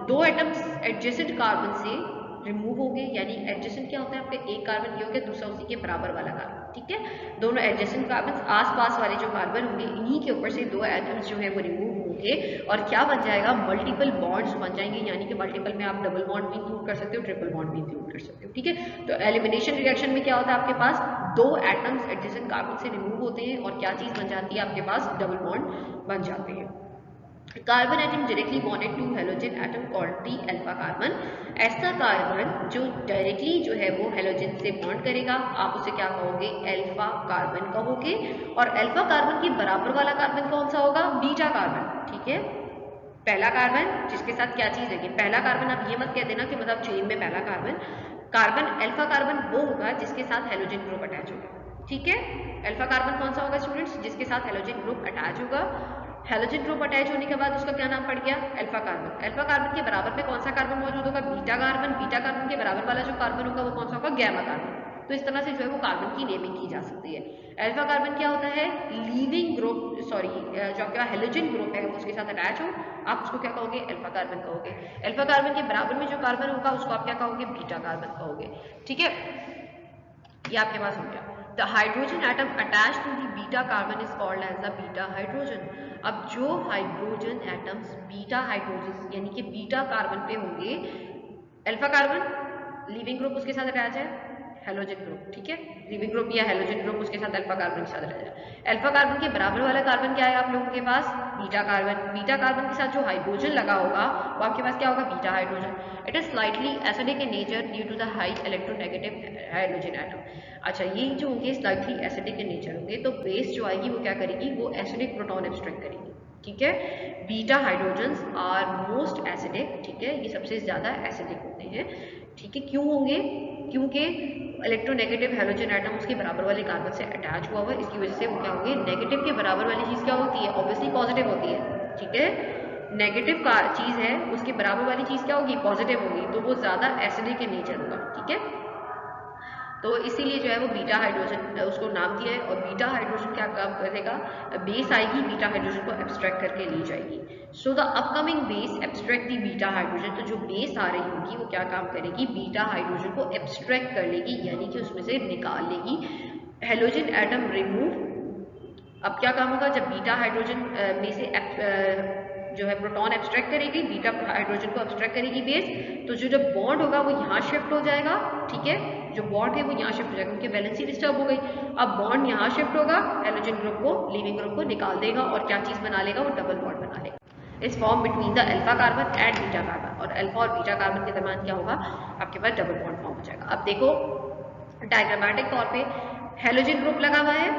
A: दो एटम्स एडजेसेंट कार्बन से रिमूव हो गए, यानी एडजेसेंट क्या होता है आपके, एक कार्बन ये हो गया, दूसरा उसी के बराबर वाला कार्बन। ठीक है, दोनों एडजेसेंट कार्बन आसपास वाले जो कार्बन होंगे इन्हीं के ऊपर से दो एटम्स जो है वो रिमूव होंगे और क्या बन जाएगा, मल्टीपल बॉन्ड्स बन जाएंगे। यानी कि मल्टीपल में आप डबल बॉन्ड भी इंक्लूड कर सकते हो, ट्रिपल बॉन्ड भी इंक्लूड कर सकते हो। ठीक है, तो एलिमिनेशन रिएक्शन में क्या होता है, आपके पास दो एटम्स एडजेसेंट कार्बन से रिमूव होते हैं और क्या चीज बन जाती है, आपके पास डबल बॉन्ड बन जाते हैं। Carbon atom directly bonded to halogen atom called the alpha carbon. ऐसा कार्बन जो डायरेक्टली जो है वो हेलोजन से बॉन्ड करेगा, आप उसे क्या कहोगे, अल्फा कार्बन कहोगे। और अल्फा कार्बन के बराबर वाला कार्बन कौन सा होगा, बीटा कार्बन। ठीक है, पहला कार्बन जिसके साथ क्या चीज है, पहला कार्बन आप ये मत कह देना कि मतलब चेन में पहला कार्बन अल्फा कार्बन वो होगा जिसके साथ हेलोजन ग्रुप अटैच होगा। ठीक है, अल्फा कार्बन कौन सा होगा स्टूडेंट्स, जिसके साथ हेलोजन ग्रुप अटैच होगा। हेलोजन ग्रुप अटैच होने के बाद उसका क्या नाम पड़ गया, अल्फा कार्बन। अल्फा कार्बन के बराबर में कौन सा कार्बन मौजूद होगा, बीटा कार्बन। बीटा कार्बन के बराबर वाला जो कार्बन होगा वो कौन सा होगा, गैमा कार्बन। तो इस तरह से जो है वो कार्बन की नेमिंग की जा सकती है। अल्फा कार्बन क्या होता है, लीविंग ग्रुप, सॉरी जो आपका हेलोजन ग्रुप है उसके साथ अटैच हो, आप उसको क्या कहोगे, अल्फा कार्बन कहोगे। अल्फा कार्बन के बराबर में जो कार्बन होगा उसको आप क्या कहोगे, बीटा कार्बन कहोगे। ठीक है, ये आपके पास हो गया। The hydrogen atom attach to the beta carbon is called as the beta hydrogen. अब जो हाइड्रोजन एटम्स बीटा हाइड्रोजन यानी कि बीटा कार्बन पे होंगे, अल्फा कार्बन लीविंग ग्रुप उसके साथ अटैच है, हेलोजन ग्रुप। ठीक है, लीविंग ग्रुप या हेलोजन ग्रुप उसके साथ अल्फा कार्बन के साथ अटैच है। अल्फा कार्बन के बराबर वाला कार्बन क्या है आप लोगों के पास, बीटा कार्बन। बीटा कार्बन के साथ जो हाइड्रोजन लगा होगा वो आपके पास क्या होगा, beta hydrogen. It is slightly acidic in nature due to the high electronegative hydrogen atom. अच्छा, ये जो होंगे स्लाइटली एसिडिक इन नेचर होंगे, तो बेस जो आएगी वो क्या करेगी, वो एसिडिक प्रोटॉन एब्स्ट्रैक्ट करेगी। ठीक है, beta hydrogens are most acidic. ठीक है, ये सबसे ज्यादा एसिडिक होते हैं। ठीक है, क्यों होंगे, क्योंकि इलेक्ट्रोनेगेटिव हेलोजन एटम उसके बराबर वाले कार्बन से अटैच हुआ हुआ है, इसकी वजह से वो क्या होंगे, नेगेटिव के बराबर वाली चीज क्या होती है, ऑब्वियसली पॉजिटिव होती है। ठीक है, नेगेटिव का चीज है उसके बराबर वाली चीज क्या होगी, पॉजिटिव होगी, तो वो ज्यादा एसिडिक इन नेचर होगा। ठीक है, तो इसीलिए जो है वो बीटा हाइड्रोजन उसको नाम दिया है। और बीटा हाइड्रोजन क्या काम करेगा, बेस आएगी बीटा हाइड्रोजन को एब्स्ट्रैक्ट करके ली जाएगी। So the upcoming base abstract the beta hydrogen. तो जो बेस आ रही होगी वो क्या काम करेगी, बीटा हाइड्रोजन को एब्स्ट्रैक्ट कर लेगी, यानी कि उसमें से निकाल लेगी। Halogen atom remove. अब क्या काम होगा, जब बीटा हाइड्रोजन में से जो है प्रोटॉन एब्स्ट्रैक्ट करेगी, बीटा हाइड्रोजन को एब्स्ट्रैक्ट करेगी बेस, तो जो जब बॉन्ड होगा वो यहाँ शिफ्ट हो जाएगा, ठीक है, जो बॉन्ड है वो यहाँ शिफ्ट हो जाएगा, उनकी वैलेंसी डिस्टर्ब हो गई। अब बॉन्ड यहाँ शिफ्ट होगा, हेलोजन ग्रुप को, लीविंग ग्रुप को निकाल देगा और क्या चीज़ बना लेगा, वो डबल बॉन्ड बना लेगा। इस form between the alpha carbon and beta carbon, और अल्फा और बीटा कार्बन के दरमियान क्या होगा, आपके पास डबल बॉन्ड फॉर्म हो जाएगा। अब देखो डायग्रामेटिक तौर पे हेलोजन ग्रुप लगा हुआ है,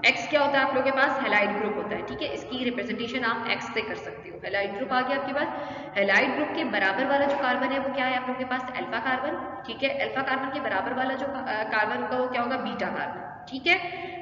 A: एक्स क्या होता है आप लोगों के पास, हेलाइड ग्रुप होता है, ठीक है, इसकी रिप्रेजेंटेशन आप एक्स से कर सकते हो। हेलाइड ग्रुप आ गया आपके पास, हेलाइड ग्रुप के बराबर वाला जो कार्बन है वो क्या है आप लोगों के पास, अल्फा कार्बन, ठीक है, अल्फा कार्बन के बराबर वाला जो कार्बन होगा वो क्या होगा, बीटा कार्बन, ठीक है।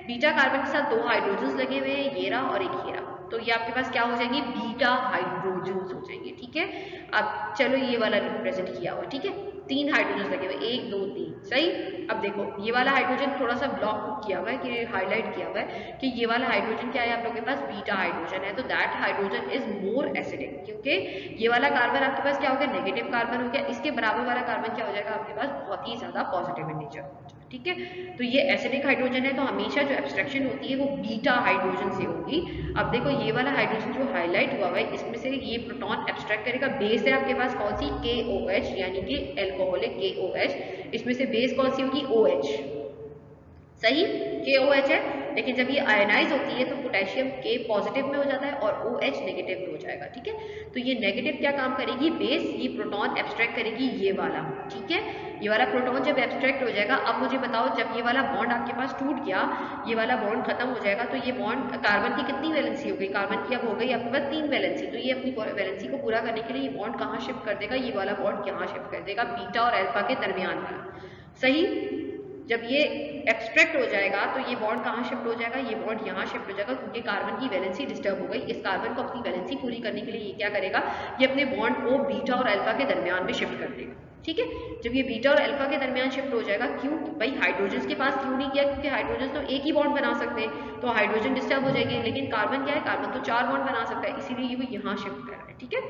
A: बीटा कार्बन के साथ दो हाइड्रोजन लगे हुए हैं, ये रहा और एक ये रहा, तो ये आपके पास क्या हो जाएंगे, बीटा हाइड्रोजन हो जाएंगे, ठीक है। अब चलो ये वाला रिप्रेजेंट किया हुआ, ठीक है, तीन हाइड्रोजन लगे हुए, 1 2 3, सही। अब देखो ये वाला हाइड्रोजन थोड़ा सा ब्लॉक किया हुआ है कि हाईलाइट किया हुआ है कि ये वाला हाइड्रोजन क्या है आप लोगों के पास, बीटा हाइड्रोजन है, तो that hydrogen is more acidic, क्योंकि ये वाला कार्बन आपके पास क्या हो गया, नेगेटिव कार्बन हो गया, इसके बराबर वाला कार्बन क्या हो जाएगा आपके पास, बहुत ही ज्यादा पॉजिटिव इन नेचर, ठीक है। तो ये एसिडिक हाइड्रोजन है, तो हमेशा जो एब्स्ट्रैक्शन होती है वो बीटा हाइड्रोजन से होगी। अब देखो ये वाला हाइड्रोजन जो हाईलाइट हुआ है इसमें से ये प्रोटॉन एब्स्ट्रैक्ट करेगा, बेस है आपके पास कौन सी, KOH, यानी कि एल्कोहलिक KOH, इसमें से बेस कौन सी होगी, OH, सही, KOH है, लेकिन जब ये आयनाइज होती है तो पोटेशियम K पॉजिटिव में हो जाता है और OH नेगेटिव में हो जाएगा, ठीक है। तो ये नेगेटिव क्या काम करेगी, बेस ये प्रोटॉन एब्स्ट्रैक्ट करेगी ये वाला, ठीक है, ये वाला प्रोटॉन जब एब्स्ट्रैक्ट हो जाएगा। अब मुझे बताओ जब ये वाला बॉन्ड आपके पास टूट गया, ये वाला बॉन्ड खत्म हो जाएगा, तो ये बॉन्ड कार्बन की कितनी वैलेंसी हो गई, कार्बन की अब हो गई आपके पास 3 वैलेंसी, तो ये अपनी वैलेंसी को पूरा करने के लिए ये बॉन्ड कहाँ शिफ्ट कर देगा, ये वाला बॉन्ड यहाँ शिफ्ट कर देगा, बीटा और अल्फा के दरमियान वाला, सही। जब ये एब्स्ट्रैक्ट हो जाएगा तो ये बॉन्ड कहाँ शिफ्ट हो जाएगा, ये बॉन्ड यहाँ शिफ्ट हो जाएगा, क्योंकि कार्बन की वैलेंसी डिस्टर्ब हो गई। इस कार्बन को अपनी वैलेंसी पूरी करने के लिए ये क्या करेगा, ये अपने बॉन्ड को बीटा और अल्फा के दरमियान में शिफ्ट कर देगा, ठीक है। जब ये बीटा और अल्फा के दरमियान शिफ्ट हो जाएगा, क्यों भाई हाइड्रोजन के पास क्यों नहीं किया, क्योंकि हाइड्रोजन तो एक ही बॉन्ड बना सकते हैं, तो हाइड्रोजन डिस्टर्ब हो जाएंगे, लेकिन कार्बन क्या है, कार्बन तो 4 बॉन्ड बना सकता है, इसीलिए वो यहाँ शिफ्ट कर रहा है, ठीक है।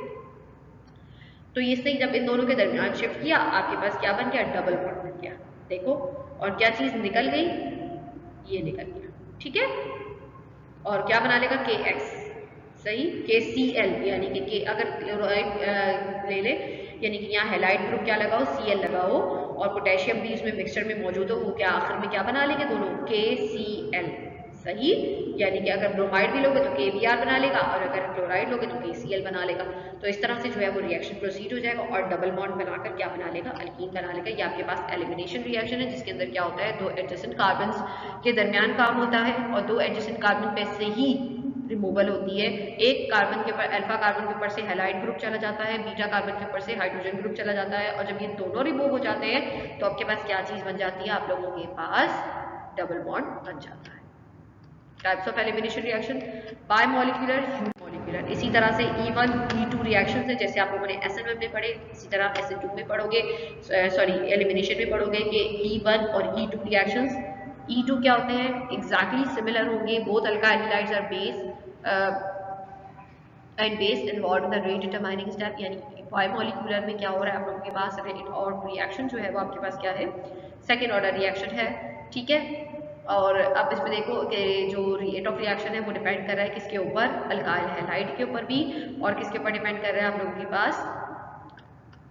A: तो इससे जब इन दोनों के दरमियान शिफ्ट किया, आपके पास क्या बन गया, डबल बॉन्ड बन गया, देखो, और क्या चीज निकल गई, ये निकल गया, ठीक है, और क्या बना लेगा, KX, सही, KCl, यानी कि K अगर क्लोराइड ले ले, यानी कि यहाँ हेलाइड ग्रुप क्या लगाओ, Cl लगाओ, और पोटेशियम भी इसमें मिक्सचर में मौजूद हो, वो क्या आखिर में क्या बना लेंगे दोनों, KCl, सही, यानी कि अगर ब्रोमाइड भी लोगे तो KBr बना लेगा, और अगर क्लोराइड लोगे तो KCl बना लेगा। तो इस तरह से जो है वो रिएक्शन प्रोसीड हो जाएगा और डबल बॉन्ड बनाकर क्या बना लेगा, अल्कीन बना लेगा। ये आपके पास एलिमिनेशन रिएक्शन है, जिसके अंदर क्या होता है, दो एडजेसेंट कार्बन्स के दरमियान काम होता है, और दो एडजेसेंट कार्बन पे से ही रिमूवल होती है। एक कार्बन के ऊपर, अल्फा कार्बन के ऊपर से हैलाइड ग्रुप चला जाता है, बीटा कार्बन के ऊपर से हाइड्रोजन ग्रुप चला जाता है, और जब ये दोनों रिमूव हो जाते हैं तो आपके पास क्या चीज बन जाती है, आप लोगों के पास डबल बॉन्ड बन जाता है। Types of elimination reaction, bimolecular, unimolecular. इसी तरह से E1 E2 रिएक्शन है, जैसे आप लोगों ने SN1 में पढ़े, इसी तरह SN2 में पढ़ोगे, सॉरी एलिमिनेशन में पढ़ोगे कि E1 और E2 रिएक्शंस। E2 क्या होते हैं, एग्जैक्टली सिमिलर होंगे, both alkyl halides are base and base involve in the rate determining step, यानी बायमोलिकुलर में क्या हो रहा है आप लोगों के पास, और रिएक्शन जो है वो आपके पास क्या है, सेकेंड ऑर्डर रिएक्शन है, ठीक है। और अब इसमें देखो कि जो रेट ऑफ रिएक्शन है वो डिपेंड कर रहा है किसके ऊपर, अल्काइल हैलाइड के ऊपर भी, और किसके ऊपर डिपेंड कर रहा है आप लोगों के पास,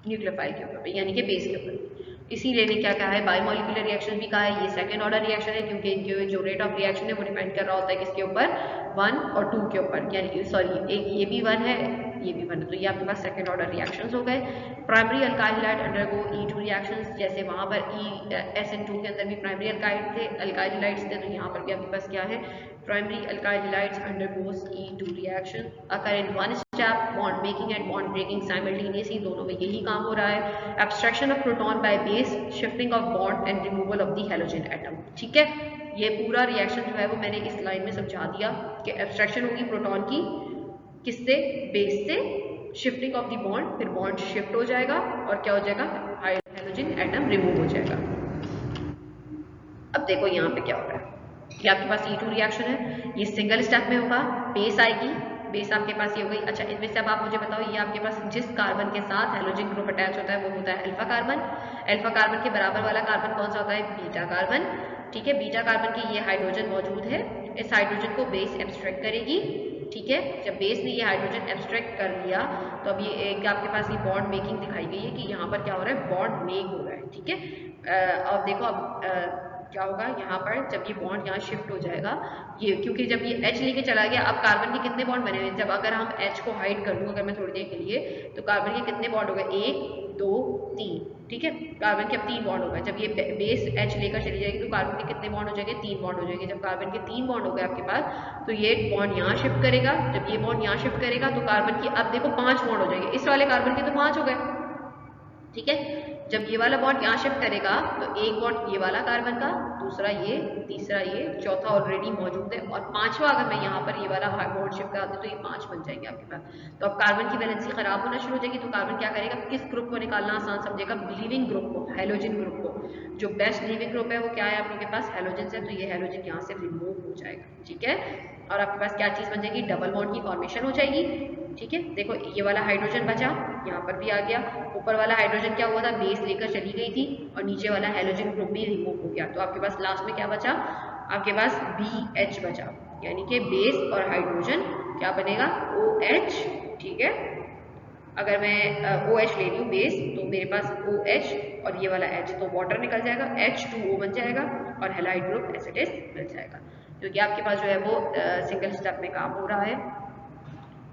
A: न्यूक्लियोफाइल के ऊपर भी, यानी कि बेस के ऊपर। इसीलिए ने क्या कहा है, बायमोलिकुलर रिएक्शन भी कहा है, ये सेकंड ऑर्डर रिएक्शन है, क्योंकि इनके जो रेट ऑफ रिएक्शन है वो डिपेंड कर रहा होता है किसके ऊपर, 1 और 2 के ऊपर, यानी कि सॉरी एक ये भी 1 है, ये भी 1 है, तो ये आपके पास सेकंड ऑर्डर रिएक्शंस हो गए। Primary alkyl halide undergo E2 reactions, जैसे वहां पर SN2 के अंदर भी प्राइमरी अल्काइल हैलाइड्स थे, तो यहाँ पर भी आपके पास क्या है, primary alkyl halides undergoes E2 reaction, occur in one step, bond making and bond breaking simultaneously, दोनों में यही काम हो रहा है। Abstraction of proton by base, shifting of bond and removal of the halogen atom, ठीक है। ये पूरा रिएक्शन जो है वो मैंने इस लाइन में समझा दिया कि एब्स्ट्रैक्शन होगी प्रोटॉन की, किससे, बेस से, शिफ्टिंग ऑफ द बॉन्ड, फिर बॉन्ड शिफ्ट हो जाएगा और क्या हो जाएगा, हाइड्रोजन एटम रिमूव हो जाएगा। अब देखो यहाँ पे क्या हो रहा है, ये आपके पास E2 रिएक्शन है, ये सिंगल स्टेप में होगा, बेस आएगी, बेस आपके पास ये हो गई। अच्छा, इनमें से अब आप मुझे बताओ, ये आपके पास जिस कार्बन के साथ हैलोजन ग्रुप अटैच होता है वो होता है अल्फा कार्बन। अल्फा कार्बन के बराबर वाला कार्बन कौन सा होता है, बीटा कार्बन, ठीक है। बीटा कार्बन की ये हाइड्रोजन मौजूद है, इस हाइड्रोजन को बेस एब्स्ट्रैक्ट करेगी, ठीक है। जब बेस ने ये हाइड्रोजन एब्स्ट्रैक्ट कर लिया तो अब ये एक आपके पास ये बॉन्ड मेकिंग दिखाई गई है कि यहाँ पर क्या हो रहा है, बॉन्ड मेक हो रहा है, ठीक है। अब देखो अब क्या होगा यहाँ पर, जब ये बॉन्ड यहाँ शिफ्ट हो जाएगा, ये क्योंकि जब ये H लेके चला गया, अब कार्बन के कितने बॉन्ड बने हुए हैं, जब अगर हम H को हाइड कर दूँ अगर मैं थोड़ी देर के लिए, तो कार्बन के कितने बॉन्ड हो गए, 1 2 3, ठीक है। कार्बन के अब 3 बॉन्ड हो गए। जब ये बेस H लेकर चली जाएगी तो कार्बन के कितने बॉन्ड हो जाएंगे, 3 बॉन्ड हो जाएंगे। जब कार्बन के 3 बॉन्ड हो गए आपके पास, तो ये बॉन्ड यहाँ शिफ्ट करेगा। जब ये बॉन्ड यहाँ शिफ्ट करेगा तो कार्बन की अब देखो 5 बॉन्ड हो जाएंगे। इस वाले कार्बन के तो 5 हो गए, ठीक है। जब ये वाला बॉन्ड यहाँ शिफ्ट करेगा तो एक बॉन्ड ये वाला कार्बन का, दूसरा ये, तीसरा ये, चौथा ऑलरेडी मौजूद है, और पांचवा अगर मैं यहाँ पर ये वाला बॉन्ड शिफ्ट करा दूँ तो ये 5 बन जाएंगे आपके पास। तो अब कार्बन की वैलेंसी खराब होना शुरू हो जाएगी। तो कार्बन क्या करेगा, किस ग्रुप को निकालना आसान समझेगा, लिविंग ग्रुप को, हैलोजन ग्रुप को। जो बेस्ट लिविंग ग्रुप है वो क्या है, आप लोगों के पास हैलोजन है, तो ये हैलोजन यहाँ से रिमूव हो जाएगा, ठीक है। और आपके पास क्या चीज बन जाएगी, डबल बॉन्ड की फॉर्मेशन हो जाएगी, ठीक है। देखो ये वाला हाइड्रोजन बचा, यहाँ पर भी आ गया। ऊपर वाला हाइड्रोजन क्या हुआ था, बेस लेकर चली गई थी, और नीचे वाला हैलोजन ग्रुप भी रिमूव हो गया। तो आपके पास लास्ट में क्या बचा, आपके पास BH बचा, यानी कि बेस और हाइड्रोजन क्या बनेगा, OH, ठीक है। अगर मैं OH ले रही हूँ बेस, तो मेरे पास OH और ये वाला H, तो वाटर निकल जाएगा, H2O बन जाएगा, और हैलाइड ग्रुप एसिडेस मिल जाएगा। क्योंकि आपके पास जो है वो सिंगल स्टेप में काम हो रहा है।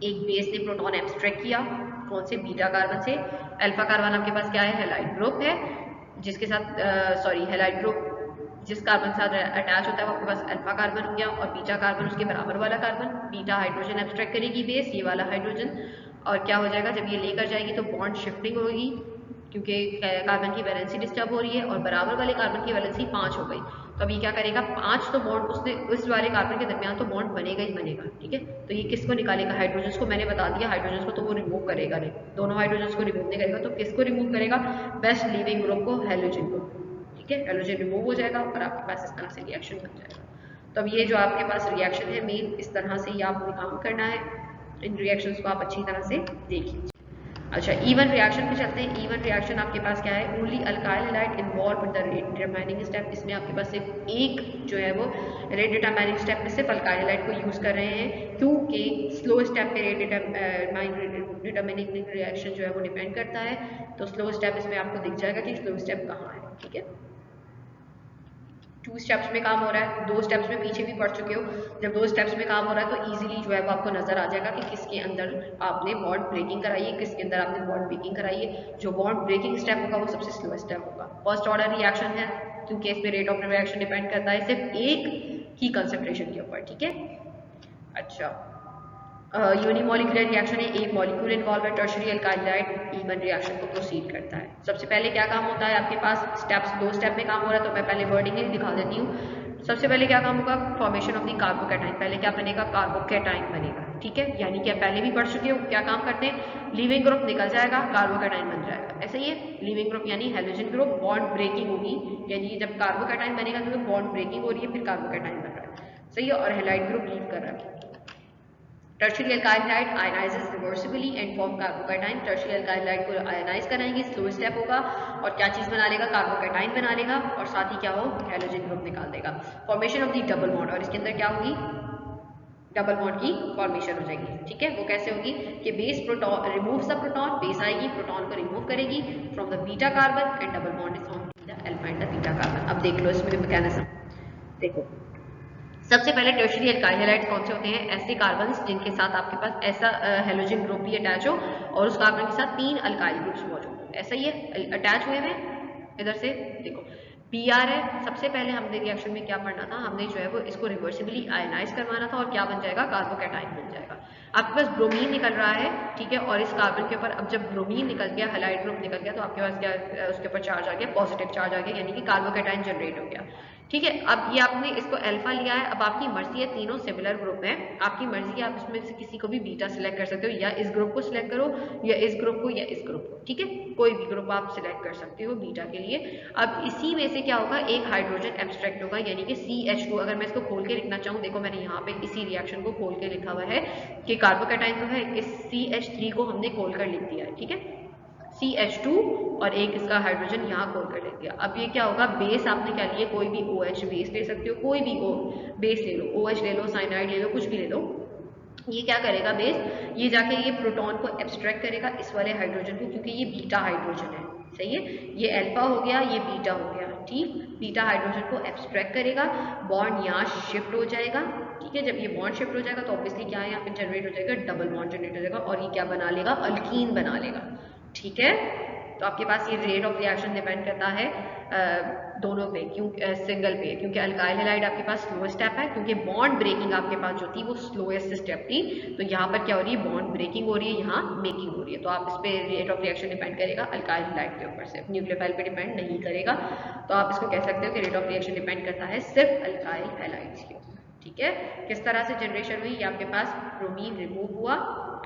A: एक बेस ने प्रोटॉन एब्स्ट्रैक्ट किया, कौन से, बीटा कार्बन से। अल्फा कार्बन आपके पास क्या है, हैलाइड ग्रुप है, जिसके साथ हैलाइड ग्रुप जिस कार्बन के साथ अटैच होता है वो आपके पास अल्फा कार्बन हो गया, और बीटा कार्बन उसके बराबर वाला कार्बन। बीटा हाइड्रोजन एब्स्ट्रैक्ट करेगी बेस, ये वाला हाइड्रोजन, और क्या हो जाएगा, जब ये लेकर जाएगी तो बॉन्ड शिफ्टिंग होगी, क्योंकि कार्बन की वैलेंसी डिस्टर्ब हो रही है, और बराबर वाले कार्बन की वैलेंसी 5 हो गई। तो अब ये क्या करेगा, 5 तो बॉन्ड उसने उस वाले कार्बन के दरमियान तो बॉन्ड बनेगा ही बनेगा, ठीक है। तो ये किसको निकालेगा, हाइड्रोजन को। मैंने बता दिया हाइड्रोजन को तो वो रिमूव करेगा नहीं, दोनों हाइड्रोजन को रिमूव नहीं करेगा, तो किसको रिमूव करेगा, बेस्ट लिविंग ग्रुप को, हैलोजन को, ठीक है। हैलोजन रिमूव हो जाएगा और आपके पास इस तरह से रिएक्शन बन जाएगा। तो अब ये जो आपके पास रिएक्शन है मेन, इस तरह से ही आपको काम करना है। इन रिएक्शंस को आप अच्छी तरह से देखिए। अच्छा, इवन रिएक्शन में चलते हैं। इवन रिएक्शन आपके पास क्या है, only alkyl halide involve in the rate determining step. इसमें आपके पास सिर्फ एक जो है वो रेट डिटरमाइनिंग स्टेप में सिर्फ अल्काइल हैलाइड को यूज कर रहे हैं, क्योंकि स्लो स्टेप पे रेट डिटरमाइनिंग रिएक्शन जो है वो डिपेंड करता है। तो स्लो स्टेप इसमें आपको दिख जाएगा कि स्लो स्टेप कहाँ है, ठीक है। 2 स्टेप्स में काम हो रहा है, 2 स्टेप्स में पीछे भी पढ़ चुके हो। जब 2 स्टेप्स में काम हो रहा है तो इजीली जो है वो आपको नजर आ जाएगा कि किसके अंदर आपने बॉन्ड ब्रेकिंग कराई है, किसके अंदर आपने बॉन्ड ब्रेकिंग कराई है। जो बॉन्ड ब्रेकिंग स्टेप होगा वो सबसे स्लो स्टेप होगा। फर्स्ट ऑर्डर रिएक्शन है, क्योंकि इस पे रेट ऑफ रिएक्शन डिपेंड करता है सिर्फ एक ही कंसेंट्रेशन के ऊपर, ठीक है। अच्छा, यूनिमोलिकुलर रिएक्शन है, एक मॉलिक्यूल इन्वॉल्व है। Tertiary alkyl halide E one reaction को प्रोसीड करता है। सबसे पहले क्या काम होता है, आपके पास स्टेप्स 2 स्टेप में काम हो रहा है, तो मैं पहले वर्डिंग दिखा देती हूँ। सबसे पहले क्या काम होगा, फॉर्मेशन ऑफ द कार्बोकैटाइन। पहले क्या बनेगा, कार्बोकैटाइन बनेगा, ठीक है। यानी कि आप पहले भी पढ़ चुके हो क्या काम करते हैं, लिविंग ग्रुप निकल जाएगा, कार्बोकैटाइन बन जाएगा। ऐसे ही है, लिविंग ग्रुप यानी हैलोजन ग्रुप, बॉन्ड ब्रेकिंग होगी, यानी जब कार्बोकैटाइन बनेगा तो बॉन्ड ब्रेकिंग हो रही है, फिर कार्बोकैटाइन बन रहा है, सही है। और हैलाइड ग्रुप लीव कर रहा है। Tertiary alkyl halide ionizes reversibly and form carbocation. Tertiary alkyl halide को आयनाइज कराएंगे, स्लो स्टेप होगा, और क्या चीज बना लेगा, कार्बोकैटाइन बना लेगा, और साथ ही क्या हो, हैलोजन ग्रुप निकाल देगा। Formation of the double bond, और इसके अंदर क्या होगी, डबल बॉन्ड की फॉर्मेशन हो जाएगी, ठीक है। वो कैसे होगी कि base proton removes the proton, base आएगी प्रोटॉन को रिमूव करेगी from the beta carbon, and double bond is formed in the alpha and the beta carbon. अब देख लो इसमें मैकेनिज्म, देखो सबसे पहले टर्शियरी अल्काइल हैलाइड्स कौन से होते हैं, ऐसे कार्बन्स जिनके साथ आपके पास ऐसा हैलोजन ग्रुप भी अटैच हो, और उस कार्बन के साथ 3 अल्काइल ग्रुप्स मौजूद हो। ऐसा ही है, अटैच हुए हैं। इधर से देखो Br है। सबसे पहले हमने रिएक्शन में क्या पढ़ना था, हमने जो है वो इसको रिवर्सिबली आयनाइज करवाना था, और क्या बन जाएगा, कार्बोकैटाइन बन जाएगा। आपके पास ब्रोमीन निकल रहा है, ठीक है, और इस कार्बन के ऊपर अब जब ब्रोमीन निकल गया, हैलाइड ग्रुप निकल गया, तो आपके पास क्या उसके ऊपर चार्ज आ गया, पॉजिटिव चार्ज आ गया, यानी कि कार्बोकैटाइन जनरेट हो गया, ठीक है। अब ये आपने इसको अल्फा लिया है, अब आपकी मर्जी है, तीनों सिमिलर ग्रुप हैं, आपकी मर्जी है, आप इसमें से किसी को भी बीटा सिलेक्ट कर सकते हो, या इस ग्रुप को सिलेक्ट करो, या इस ग्रुप को, या इस ग्रुप को, ठीक है। कोई भी ग्रुप आप सिलेक्ट कर सकते हो बीटा के लिए। अब इसी में से क्या होगा, एक हाइड्रोजन एब्स्ट्रैक्ट होगा, यानी कि CH2। अगर मैं इसको खोल के लिखना चाहूँ, देखो मैंने यहाँ पे इसी रिएक्शन को खोल के लिखा हुआ है कि कार्बोकैटाइन तो है, इस CH3 को हमने खोल कर लिख दिया है, ठीक है, CH2, और एक इसका हाइड्रोजन यहाँ खोल कर ले दिया। अब ये क्या होगा, बेस आपने क्या लिया, कोई भी OH बेस ले सकते हो, कोई भी बेस ले लो, OH ले लो, साइनाइड ले लो, कुछ भी ले लो, ये क्या करेगा बेस, ये जाके ये प्रोटॉन को एब्स्ट्रैक्ट करेगा इस वाले हाइड्रोजन को, क्योंकि ये बीटा हाइड्रोजन है, सही है, ये अल्फा हो गया, ये बीटा हो गया, ठीक। बीटा हाइड्रोजन को एब्स्ट्रैक्ट करेगा, बॉन्ड यहाँ शिफ्ट हो जाएगा, ठीक है। जब ये बॉन्ड शिफ्ट हो जाएगा तो ऑब्वियसली क्या है, यहाँ पे जनरेट हो जाएगा डबल बॉन्ड जनरेट हो जाएगा, और ये क्या बना लेगा, अल्कीन बना लेगा, ठीक है। तो आपके पास ये रेट ऑफ रिएक्शन डिपेंड करता है दोनों पे, क्यों सिंगल पे, क्योंकि अल्काइल हैलाइड आपके पास स्लो स्टेप है, क्योंकि बॉन्ड ब्रेकिंग आपके पास जो थी वो स्लोएस्ट स्टेप थी, तो यहाँ पर क्या हो रही है, बॉन्ड ब्रेकिंग हो रही है, यहाँ मेकिंग हो रही है। तो आप इस पे रेट ऑफ रिएक्शन डिपेंड करेगा अल्काइल हैलाइड के ऊपर, सिर्फ न्यूक्लियोफाइल पे डिपेंड नहीं करेगा। तो आप इसको कह सकते हो कि रेट ऑफ रिएक्शन डिपेंड करता है सिर्फ अल्काइल हैलाइड्स के ऊपर, ठीक है। किस तरह से जनरेशन हुई, ये आपके पास ब्रोमीन रिमूव हुआ,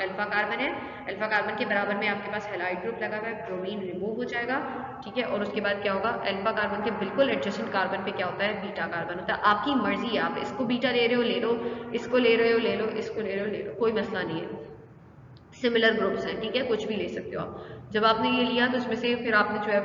A: अल्फा कार्बन है, अल्फा कार्बन के बराबर में आपके पास हैलाइड ग्रुप लगा हुआ है, ब्रोमीन रिमूव हो जाएगा, ठीक है। और उसके बाद क्या होगा, अल्फा कार्बन के बिल्कुल एडजेसेंट कार्बन पे क्या होता है, बीटा कार्बन होता है। आपकी मर्जी है, आप इसको बीटा ले रहे हो ले लो, इसको ले रहे हो ले लो, इसको ले रहे हो ले लो, कोई मसला नहीं है, सिमिलर ग्रुप्स हैं, ठीक है, कुछ भी ले सकते हो आप। जब आपने ये लिया तो उसमें से फिर आपने जो है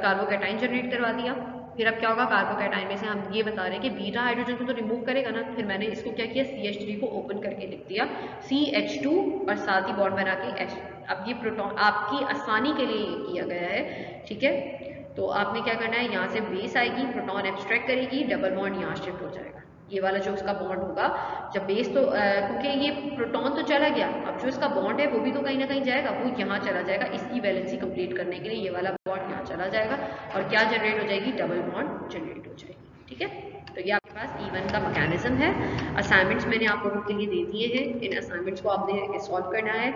A: कार्बोकैटाइन जनरेट करवा दिया, फिर अब क्या होगा, कार्बोकैटाइन में से हम ये बता रहे हैं कि बीटा हाइड्रोजन को तो रिमूव करेगा ना, फिर मैंने इसको क्या किया, CH3 को ओपन करके लिख दिया, CH2 और साथ ही बॉन्ड बना के H। अब ये प्रोटॉन आपकी आसानी के लिए किया गया है, ठीक है। तो आपने क्या करना है, यहाँ से बेस आएगी, प्रोटॉन एब्स्ट्रैक्ट करेगी, डबल बॉन्ड यहाँ शिफ्ट हो जाएगा, ये वाला जो उसका बॉन्ड होगा, जब बेस तो क्योंकि ये प्रोटॉन तो चला गया, अब जो इसका बॉन्ड है वो भी तो कहीं ना कहीं जाएगा, वो यहाँ चला जाएगा इसकी वैलेंसी कंप्लीट करने के लिए, ये वाला बॉन्ड यहाँ चला जाएगा और क्या जनरेट हो जाएगी, डबल बॉन्ड जनरेट हो जाएगी, ठीक है। तो ये आपके पास E1 का मैकेनिज्म है। असाइनमेंट्स मैंने आप लोगों के लिए दे दिए हैं, इन असाइनमेंट्स को आपने सॉल्व करना है,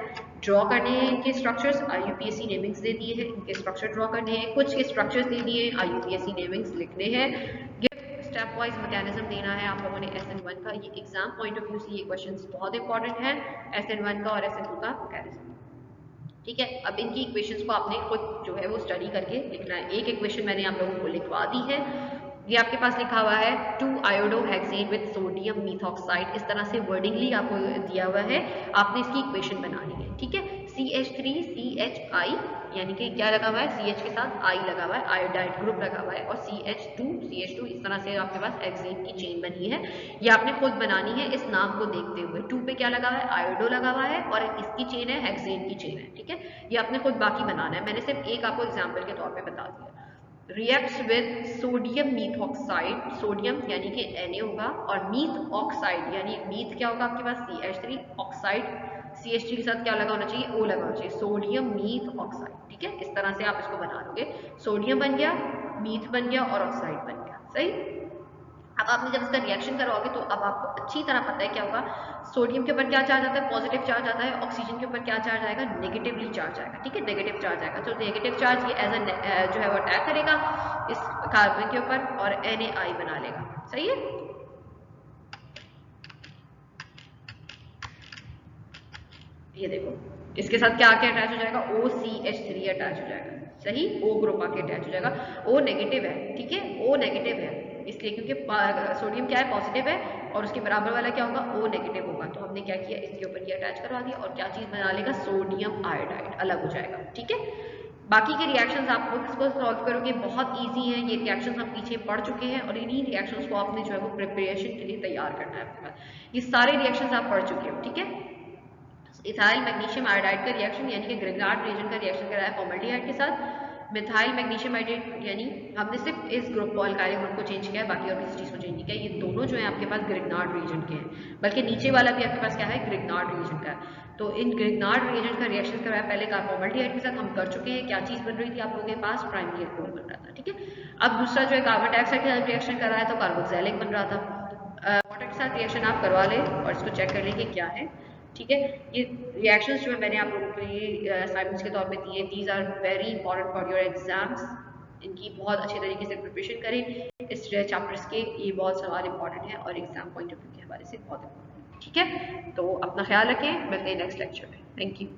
A: ड्रॉ करने हैं इनके स्ट्रक्चर्स, IUPAC नेमिंग्स दे दिए हैं, इनके स्ट्रक्चर ड्रॉ करने हैं, कुछ के स्ट्रक्चर्स दे दिए हैं, IUPAC नेमिंग्स लिखने हैं, स्टेप वाइज मैकेनिज्म देना है आप लोगों ने SN1 का। ये एग्जाम पॉइंट ऑफ व्यू से ये क्वेश्चंस बहुत इंपॉर्टेंट है, SN1 का और SN2 का मैकेनिज्म, ठीक है। अब इनकी इक्वेशंस को आपने खुद जो है वो स्टडी करके लिखना है। एक इक्वेशन मैंने आप लोगों को लिखवा दी है, ये आपके पास लिखा हुआ है 2-आयोडोहेक्सेन विद सोडियम मिथॉक्साइड, इस तरह से वर्डिंगली आपको दिया हुआ है, आपने इसकी इक्वेशन बनानी है, ठीक है। CH3CHI यानी कि क्या लगा हुआ है, CH के साथ I लगा हुआ है, आयोडाइड ग्रुप लगा हुआ है, और CH2 इस तरह से आपके पास हेक्सेन की चेन बनी है, ये आपने खुद बनानी है इस नाम को देखते हुए। 2 पे क्या लगा हुआ है, आयोडो लगा हुआ है, और इसकी चेन है हेक्सेन की चेन है, ठीक है। ये आपने खुद बाकी बनाना है, मैंने सिर्फ एक आपको एग्जाम्पल के तौर पर बता दिया। रिएक्ट्स विद सोडियम मीथॉक्साइड, सोडियम यानी कि Na होगा, और मीथ ऑक्साइड यानी मीथ क्या होगा आपके पास, CH3, ऑक्साइड CH3 के साथ क्या लगा होना चाहिए, O लगा होना चाहिए, सोडियम मीथ ऑक्साइड, ठीक है। इस तरह से आप इसको बना लोगे, सोडियम बन गया, मीथ बन गया और ऑक्साइड बन गया, सही। अब आपने जब इसका रिएक्शन करवाओगे तो अब आपको अच्छी तरह पता है क्या होगा, सोडियम के ऊपर क्या चार्ज आता है, पॉजिटिव चार्ज आता है, ऑक्सीजन के ऊपर क्या चार्ज आएगा, नेगेटिवली चार्ज आएगा, ठीक है, नेगेटिव चार्ज आएगा। तो नेगेटिव चार्ज ये एज अ जो है वो अटैक करेगा इस कार्बन के ऊपर और NaI बना लेगा, सही है। ये देखो इसके साथ क्या आके अटैच हो जाएगा, OCH3 अटैच हो जाएगा, सही, O ग्रुप आके अटैच हो जाएगा, O नेगेटिव है, ठीक है, O नेगेटिव है इसलिए क्योंकि सोडियम क्या है, पॉजिटिव है, और उसके बराबर वाला क्या होगा, O नेगेटिव होगा। तो हमने क्या किया, इसके ऊपर ये अटैच करवा दिया और क्या चीज बना लेगा, सोडियम आयोडाइड अलग हो जाएगा, ठीक है। बाकी के रिएक्शंस आप लोग इसको सॉल्व करोगे, बहुत इजी है ये रिएक्शंस, हम पीछे पढ़ चुके हैं, और इन्हीं रिएक्शंस को आपने जो है वो प्रिपरेशन के लिए तैयार करना है आपके पास। ये सारे रिएक्शंस आप पढ़ चुके हो, ठीक है। इथाइल मैग्नीशियम आयोडाइड का रिएक्शन यानी कि ग्रिग्नार्ड रिएजेंट का रिएक्शन कराया फॉर्मल्डिहाइड के साथ, मिथाइल मैग्नीशियम आयोडाइड यानी हमने सिर्फ इस ग्रुप को, अल्काइल ग्रुप को चेंज किया है, बाकी और किसी चीज को चेंज नहीं किया। ये दोनों जो है आपके पास ग्रिग्नार्ड रिएजेंट के हैं, बल्कि नीचे वाला भी आपके पास क्या है, ग्रिग्नार्ड रिएजेंट का है। तो इन ग्रिग्नार्ड रिएजेंट का रिएक्शन करवाया पहले का फॉर्मल्डिहाइड के साथ, हम कर चुके हैं। क्या चीज बन रही थी आप लोगों के पास, प्राइमरी अल्कोहल बन रहा था, ठीक है। अब दूसरा जो है कार्बन डाइऑक्साइड के साथ रिएक्शन कराया तो कार्बोक्सिलिक बन रहा था। वाटर के साथ रिएक्शन आप करवा लें और इसको चेक कर लें कि क्या है, ठीक है। ये रिएक्शंस जो है मैंने आप लोगों के लिए असाइनमेंट्स के तौर पे दिए, these are very important for your exams, इनकी बहुत अच्छे तरीके से प्रिपरेशन करें। इस चैप्टर्स के ये बहुत सवाल इंपॉर्टेंट है और एग्जाम पॉइंट ऑफ व्यू के हवाले से बहुत इंपॉर्टेंट है, ठीक है। तो अपना ख्याल रखें, मिलते हैं नेक्स्ट लेक्चर में, थैंक यू।